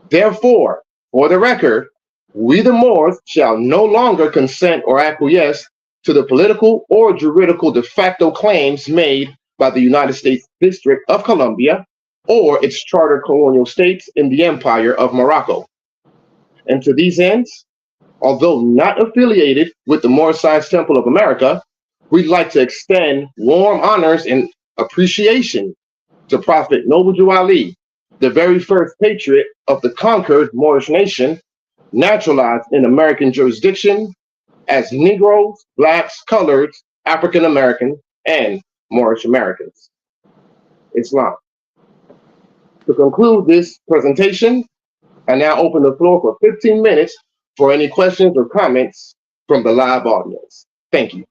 Therefore, for the record, we the Moors shall no longer consent or acquiesce to the political or juridical de facto claims made by the United States District of Columbia or its charter colonial states in the Empire of Morocco. And to these ends, although not affiliated with the Moorish Science Temple of America, we'd like to extend warm honors and appreciation to Prophet Noble Ali, the very first patriot of the conquered Moorish nation, naturalized in American jurisdiction as Negroes, Blacks, Coloreds, African Americans, and Moorish Americans. Islam. To conclude this presentation, I now open the floor for 15 minutes for any questions or comments from the live audience. Thank you.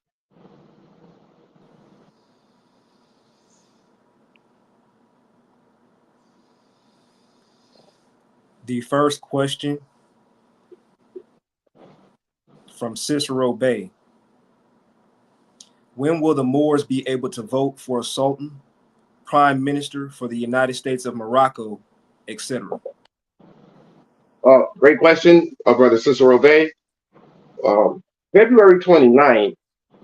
The first question from Cicero Bay. When will the Moors be able to vote for a sultan, prime minister for the United States of Morocco, etc.? Great question, Brother Cicero Bay. February 29th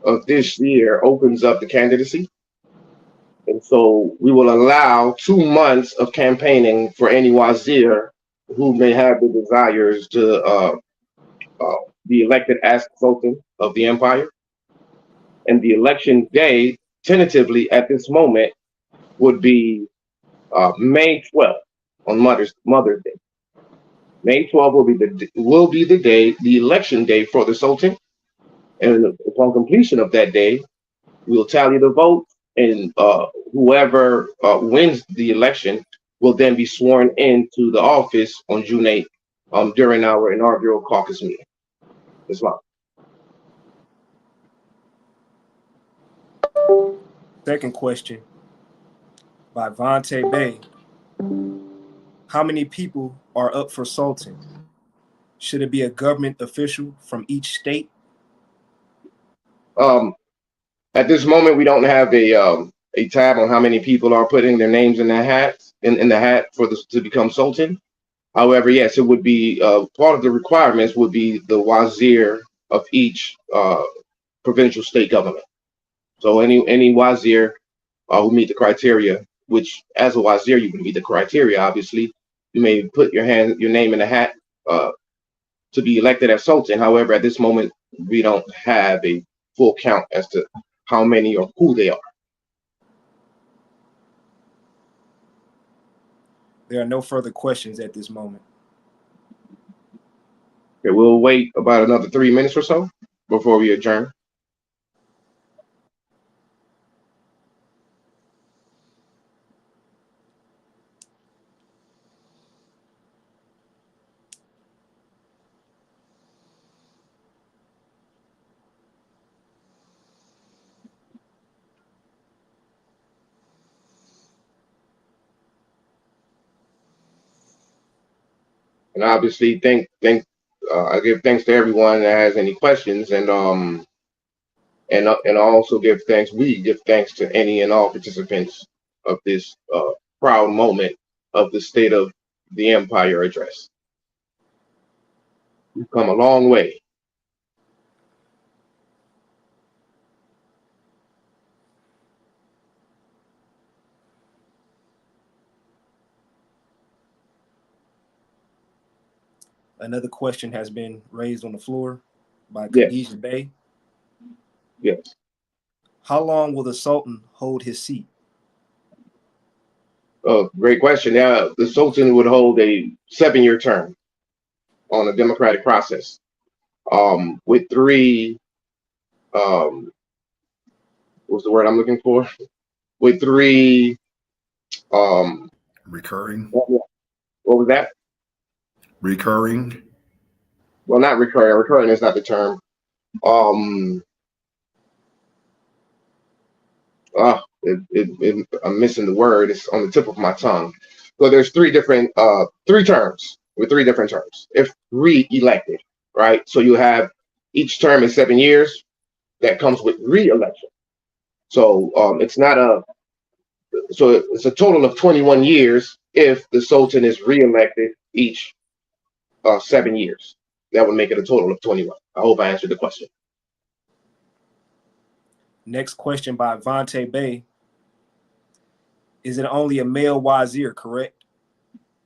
of this year opens up the candidacy. And so we will allow 2 months of campaigning for any wazir who may have the desires to be elected as Sultan of the Empire. And the election day, tentatively at this moment, would be May 12th on Mother's Day. May 12th will be the day, the election day for the Sultan. And upon completion of that day, we'll tally the votes, and whoever wins the election will then be sworn into the office on June 8th during our inaugural caucus meeting. Islam. Second question by Vontae Bay. How many people are up for Sultan? Should it be a government official from each state? At this moment, we don't have a tab on how many people are putting their names in the hat to become Sultan. However, yes, it would be part of the requirements would be the wazir of each provincial state government. So any wazir who meet the criteria, which as a wazir you would meet the criteria. Obviously, you may put your name in the hat to be elected as Sultan. However, at this moment, we don't have a full count as to how many or who they are. There are no further questions at this moment. Okay, we'll wait about another 3 minutes or so before we adjourn. And obviously, I give thanks to everyone that has any questions, and I also give thanks. We give thanks to any and all participants of this proud moment of the State of the Empire address. We've come a long way. Another question has been raised on the floor by Yes. Khadija Bay. Yes. How long will the Sultan hold his seat? Great question. Now, the Sultan would hold a 7-year term on a democratic process, with 3. What's the word I'm looking for? With 3. Recurring. What was that? Recurring. Well, not recurring. Recurring is not the term. I'm missing the word. It's on the tip of my tongue. So there's 3 terms with 3 different terms. If re-elected, right? So you have each term is 7 years. That comes with re-election. So it's a total of 21 years if the Sultan is re-elected each 7 years. That would make it a total of 21. I hope I answered the question. Next question by Vontae Bay. Is it only a male wazir, correct?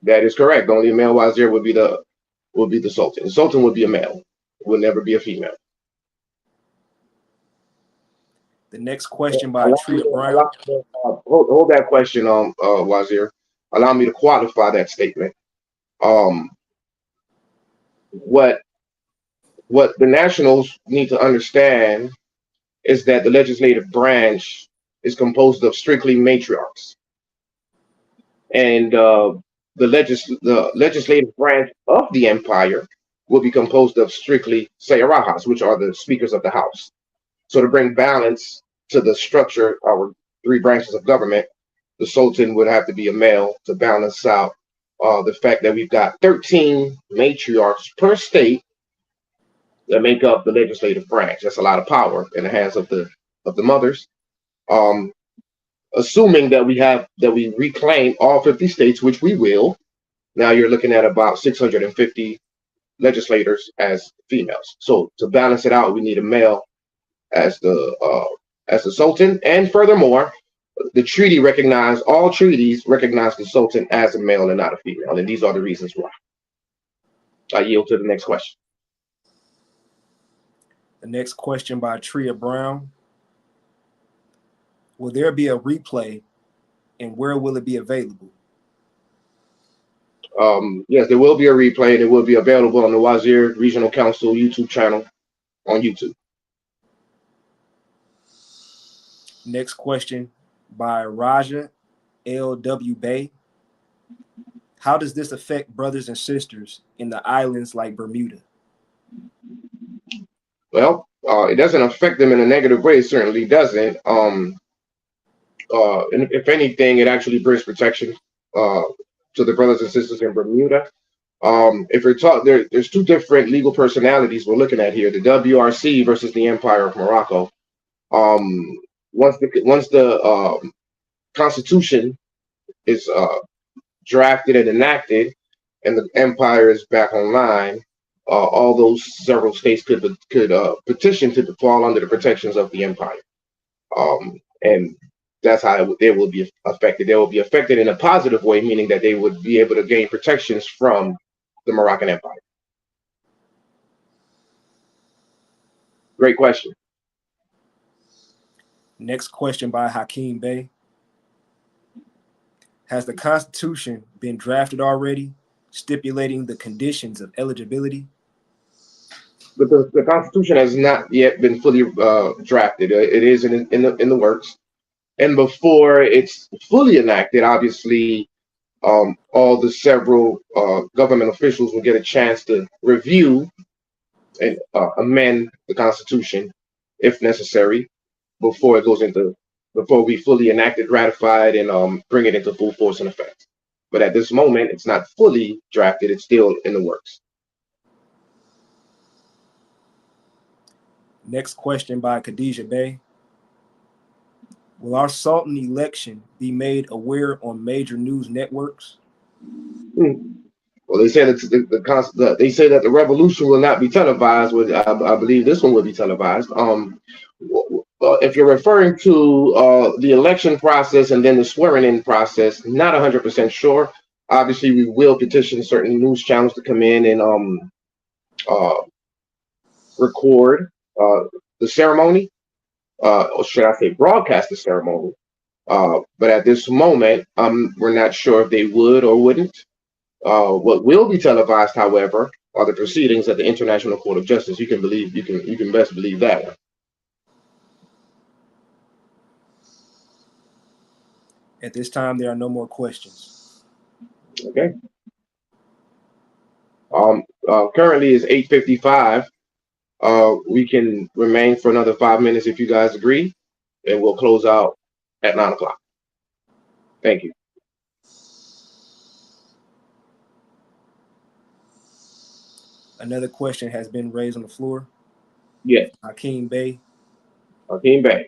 That is correct. Only a male wazir would be the Sultan. The Sultan would be a male. It would never be a female. The next question by Tria Brown. Hold that question, Wazir. Allow me to qualify that statement. What the nationals need to understand is that the legislative branch is composed of strictly matriarchs. and the legislative branch of the empire will be composed of strictly Sayarajas, which are the speakers of the House. So to bring balance to the structure, our three branches of government, the Sultan would have to be a male to balance out the fact that we've got 13 matriarchs per state that make up the legislative branch. That's a lot of power in the hands of the mothers. Assuming that we reclaim all 50 states, which we will. Now you're looking at about 650 legislators as females. So to balance it out, we need a male as the Sultan. And furthermore, all treaties recognize the Sultan as a male and not a female. And these are the reasons why. I yield to the next question. The next question by Tria Brown. Will there be a replay, and where will it be available? Yes, there will be a replay, and it will be available on the Wazir Regional Council YouTube channel on YouTube. Next question by Raja L.W. Bay. How does this affect brothers and sisters in the islands like Bermuda? Well, it doesn't affect them in a negative way. It certainly doesn't. And if anything, it actually brings protection to the brothers and sisters in Bermuda. If we're talking, there's two different legal personalities we're looking at here: the WRC versus the Empire of Morocco. Once the Constitution is drafted and enacted, and the Empire is back online, all those several states could petition to fall under the protections of the Empire, and that's how they will be affected. They will be affected in a positive way, meaning that they would be able to gain protections from the Moroccan Empire. Great question. Next question by Hakeem Bey. Has the Constitution been drafted already, stipulating the conditions of eligibility? But the Constitution has not yet been fully drafted. It is in the works. And before it's fully enacted, obviously, all the several government officials will get a chance to review and amend the Constitution, if necessary, before we fully enact it, ratified, and bring it into full force and effect. But at this moment, it's not fully drafted. It's still in the works. Next question by Khadijah Bey. Will our Sultan election be made aware on major news networks? Well, they say that they say that the revolution will not be televised. I believe this one will be televised. If you're referring to the election process and then the swearing-in process, not 100% sure. Obviously, we will petition certain news channels to come in and record the ceremony. Or should I say broadcast the ceremony, but at this moment, we're not sure if they would or wouldn't. What will be televised, however, are the proceedings at the International Court of Justice. You can best believe that one. At this time, there are no more questions. Okay. Currently is 8:55. We can remain for another 5 minutes if you guys agree, and we'll close out at 9 o'clock. Thank you. Another question has been raised on the floor. Yes. Hakeem Bey. Hakeem Bey.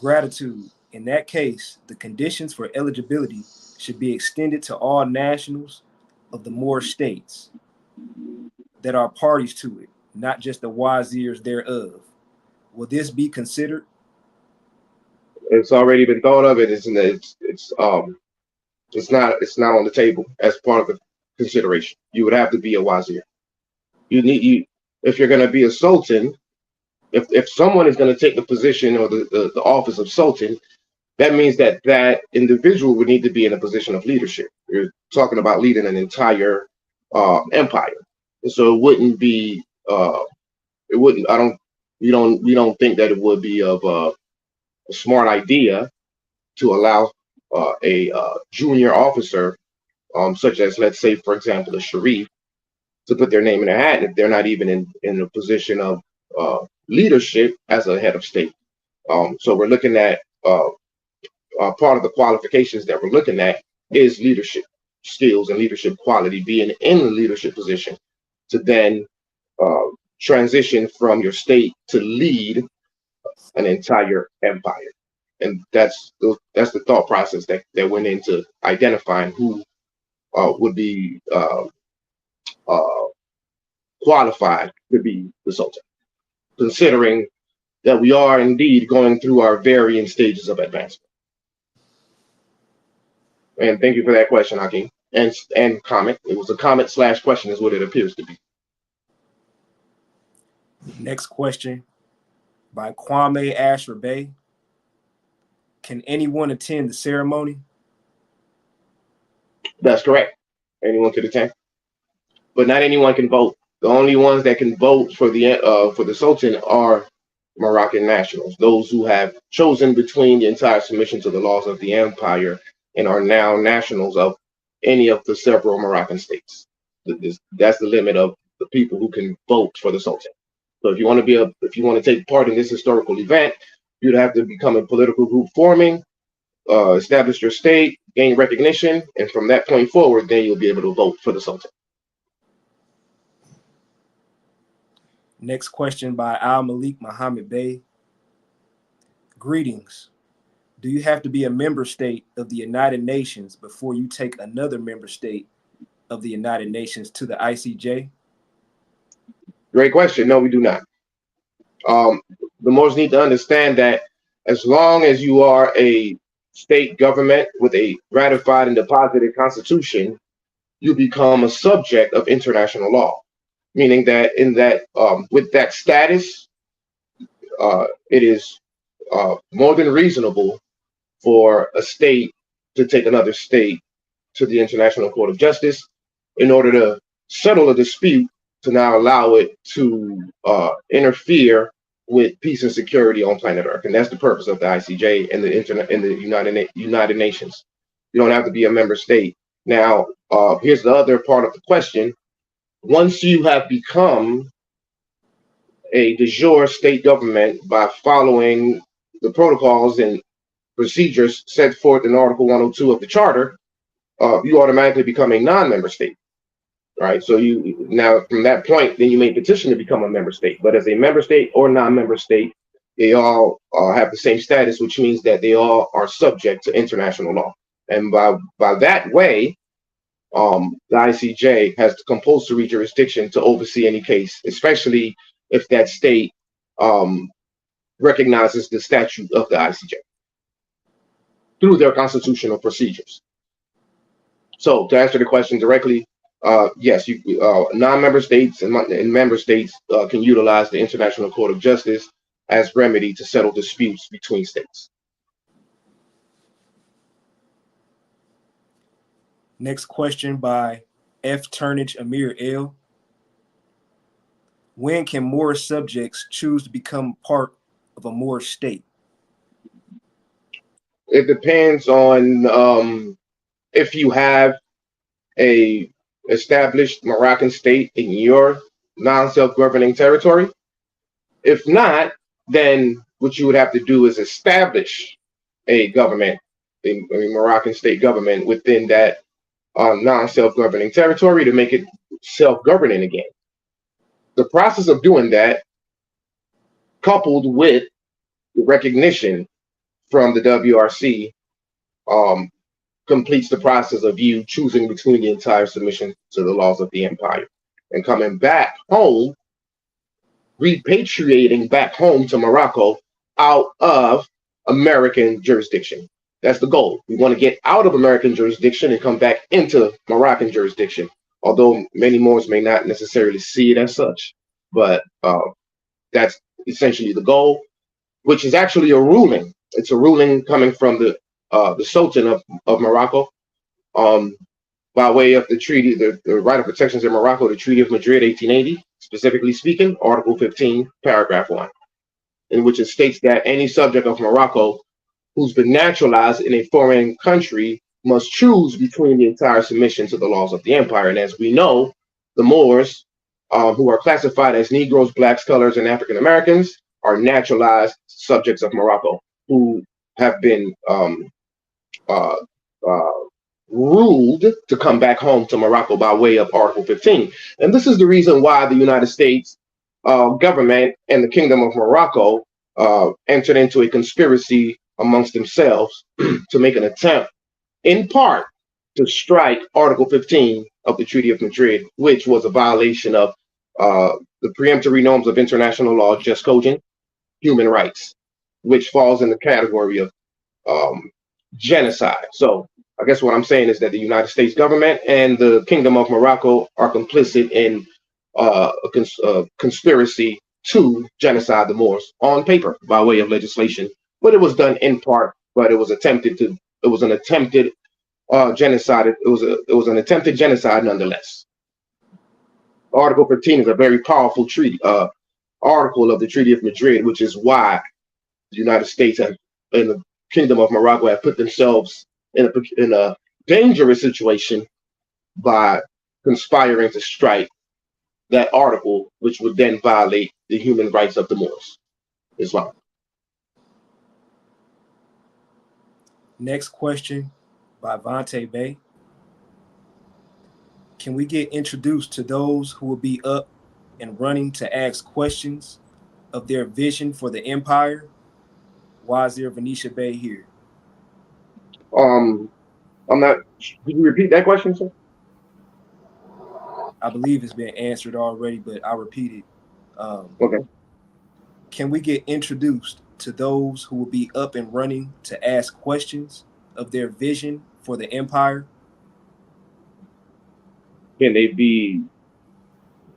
Gratitude. In that case, the conditions for eligibility should be extended to all nationals of the Moorish states that are parties to it, not just the wazirs thereof. Will this be considered? It's already been thought of. It's not on the table as part of the consideration. You would have to be a wazir. If you're going to be a sultan, if someone is going to take the position or the office of sultan, that means that individual would need to be in a position of leadership. You're talking about leading an entire empire. So it wouldn't be, we don't think that it would be of a smart idea to allow junior officer, such as, let's say, for example, a Sharif, to put their name in a hat if they're not even in a position of leadership as a head of state. So we're looking at part of the qualifications that we're looking at is leadership skills and leadership quality, being in a leadership position to then transition from your state to lead an entire empire. And that's the thought process that went into identifying who would be qualified to be the Sultan, considering that we are indeed going through our varying stages of advancement. And thank you for that question, Hakeem, and comment. It was a comment / question is what it appears to be. Next question by Kwame Asher Bey. Can anyone attend the ceremony? That's correct. Anyone could attend, but not anyone can vote. The only ones that can vote for the Sultan are Moroccan nationals, those who have chosen between the entire submission to the laws of the empire and are now nationals of any of the several Moroccan states. That's the limit of the people who can vote for the Sultan. So if you want to take part in this historical event, you'd have to become a political group forming, establish your state, gain recognition, and from that point forward, then you'll be able to vote for the Sultan. Next question by Al Malik Muhammad Bey. Greetings. Do you have to be a member state of the United Nations before you take another member state of the United Nations to the ICJ? Great question. No, we do not. The Moors need to understand that as long as you are a state government with a ratified and deposited constitution, you become a subject of international law. Meaning that with that status, it is more than reasonable for a state to take another state to the International Court of Justice in order to settle a dispute, to now allow it to interfere with peace and security on planet Earth. And that's the purpose of the ICJ and the United Nations. You don't have to be a member state. Now, here's the other part of the question. Once you have become a de jure state government by following the protocols and procedures set forth in Article 102 of the Charter, you automatically become a non-member state, right? So you now from that point, then you may petition to become a member state. But as a member state or non-member state, they all have the same status, which means that they all are subject to international law. And by that way, the ICJ has the compulsory jurisdiction to oversee any case, especially if that state recognizes the statute of the ICJ through their constitutional procedures. So to answer the question directly, yes, non-member states and member states can utilize the International Court of Justice as remedy to settle disputes between states. Next question by F. Turnage Amir L. When can Moorish subjects choose to become part of a Moorish state? It depends on if you have a established Moroccan state in your non-self-governing territory. If not, then what you would have to do is establish a government, a Moroccan state government within that non-self-governing territory to make it self-governing again. The process of doing that, coupled with the recognition from the WRC, completes the process of you choosing between the entire submission to the laws of the empire and coming back home, repatriating back home to Morocco out of American jurisdiction. That's the goal. We want to get out of American jurisdiction and come back into Moroccan jurisdiction, although many Moors may not necessarily see it as such. But that's essentially the goal, which is actually a ruling. It's a ruling coming from the Sultan of Morocco by way of the treaty, the right of protections in Morocco, the Treaty of Madrid, 1880, specifically speaking, Article 15, Paragraph 1, in which it states that any subject of Morocco who's been naturalized in a foreign country must choose between the entire submission to the laws of the empire. And as we know, the Moors, who are classified as Negroes, Blacks, Colors, and African Americans, are naturalized subjects of Morocco who have been uh, ruled to come back home to Morocco by way of Article 15. And this is the reason why the United States government and the Kingdom of Morocco entered into a conspiracy amongst themselves to make an attempt, in part, to strike Article 15 of the Treaty of Madrid, which was a violation of the preemptory norms of international law, jus cogent, human rights, which falls in the category of genocide. So I guess what I'm saying is that the United States government and the Kingdom of Morocco are complicit in a conspiracy to genocide the Moors on paper by way of legislation, but it was done in part. But it was an attempted genocide. It was an attempted genocide nonetheless. Article 15 is a very powerful treaty article of the Treaty of Madrid, which is why the United States and the Kingdom of Morocco have put themselves in a dangerous situation by conspiring to strike that article, which would then violate the human rights of the Moors. Islam. Next question by Vontae Bay. Can we get introduced to those who will be up and running to ask questions of their vision for the empire? Wazir Venetia Bay here. I'm not. Could you repeat that question, sir? I believe it's been answered already, but I'll repeat it. Okay. Can we get introduced to those who will be up and running to ask questions of their vision for the empire? Can they be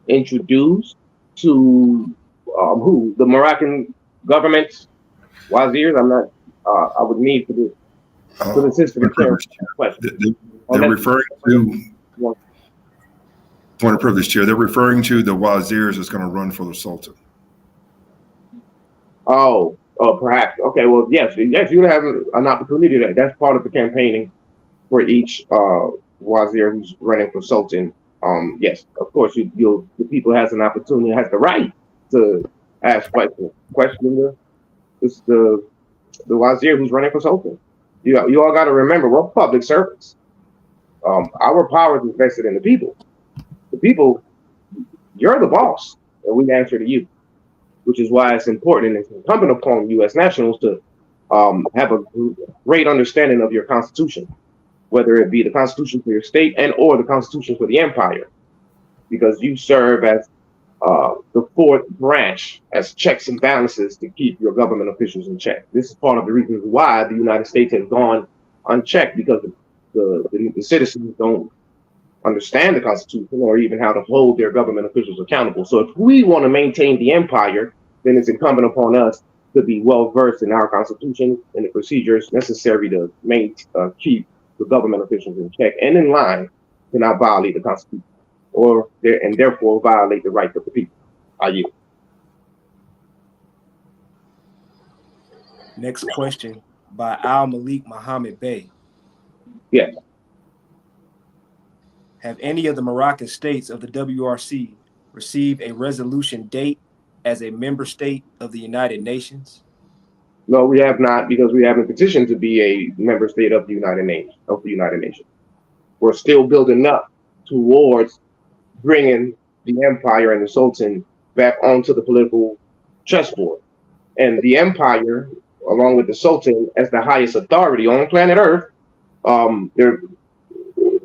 introduced to who? The Moroccan government's wazirs? I'm not. I would need for the system to clarify that question. They're referring to point of privilege, Chair. They're referring to the wazirs that's going to run for the Sultan. Oh, perhaps. Okay. Well, yes, you have an opportunity. That's part of the campaigning for each wazir who's running for Sultan. Yes, of course, the people has an opportunity, has the right to ask questions. Question the wazir who's running for Sultan. You all got to remember, we're public servants. Our power is invested in the people. The people, you're the boss, and we answer to you, which is why it's important and it's incumbent upon U.S. nationals to have a great understanding of your Constitution, whether it be the Constitution for your state and or the Constitution for the empire, because you serve as the fourth branch as checks and balances to keep your government officials in check. This is part of the reasons why the United States has gone unchecked, because the citizens don't understand the Constitution or even how to hold their government officials accountable. So if we want to maintain the empire, then it's incumbent upon us to be well versed in our Constitution and the procedures necessary to keep the government officials in check and in line to not violate the Constitution and therefore violate the rights of the people. Are you? Next question by Al Malik Muhammad Bey. Yes. Have any of the Moroccan states of the WRC received a resolution date as a member state of the United Nations? No, we have not, because we haven't petitioned to be a member state of the United Nations. We're still building up towards bringing the empire and the Sultan back onto the political chessboard. And the empire, along with the Sultan as the highest authority on planet Earth,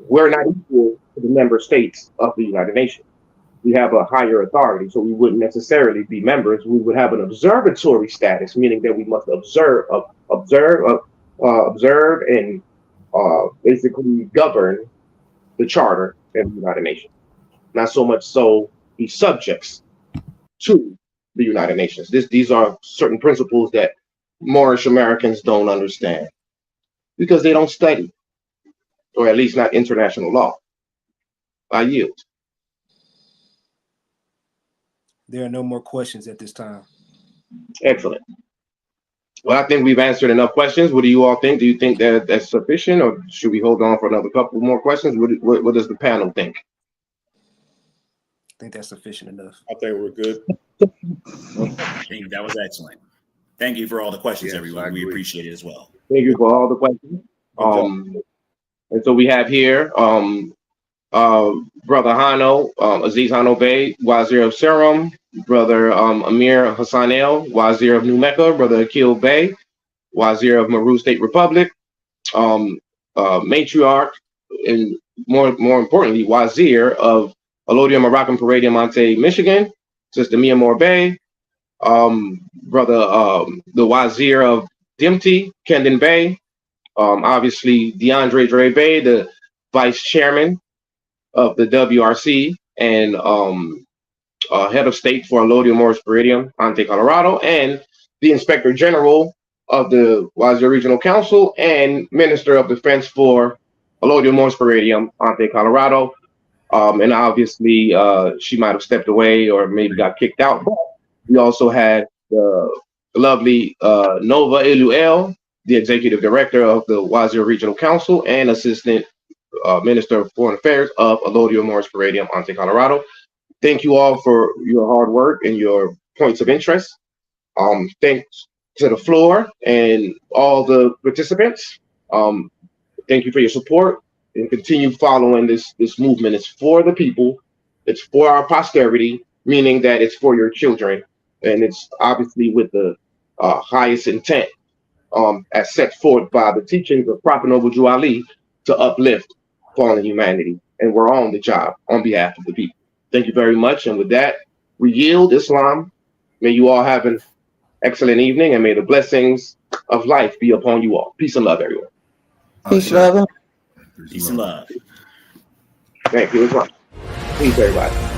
we're not equal to the member states of the United Nations. We have a higher authority, so we wouldn't necessarily be members. We would have an observatory status, meaning that we must observe and basically govern the charter of the United Nations. Not so much so be subjects to the United Nations. These are certain principles that Moorish Americans don't understand because they don't study, or at least not international law. I yield. There are no more questions at this time. Excellent. Well, I think we've answered enough questions. What do you all think? Do you think that that's sufficient, or should we hold on for another couple more questions? What does the panel think? I think that's sufficient enough. I think we're good. I think that was excellent. Thank you for all the questions, Yes, I everyone. We agree. appreciate it as well. Thank you for all the questions. And so we have here Brother Hano, Aziz Hano Bey, Wazir of Serum, Brother Amir Hassanel, Wazir of New Mecca, Brother Akil Bey, Wazir of Meru State Republic, Matriarch, and more importantly, Wazir of Alodia Moroccan Parade Monte, Michigan, Sister Mia Moore Bey, Brother the Wazir of Dimti, Kendon Bey, obviously DeAndre Dre Bey, the Vice Chairman of the WRC and Head of State for Alodia Morris Peridium, Ante, Colorado, and the Inspector General of the Wazir Regional Council and Minister of Defense for Alodia Morris Peridium, Ante, Colorado. And obviously, she might have stepped away or maybe got kicked out. But we also had the lovely Nova Eluel, the Executive Director of the Wazir Regional Council and Assistant Minister of Foreign Affairs of Alodia Morris Peridium, Ante, Colorado. Thank you all for your hard work and your points of interest. Thanks to the floor and all the participants. Thank you for your support and continue following this movement. It's for the people. It's for our posterity, meaning that it's for your children. And it's obviously with the highest intent as set forth by the teachings of Prophet Noble Drew Ali to uplift fallen humanity. And we're on the job on behalf of the people. Thank you very much. And with that, we yield Islam. May you all have an excellent evening and may the blessings of life be upon you all. Peace and love, everyone. Peace, love. Peace and love. Thank you, Islam. Peace, everybody.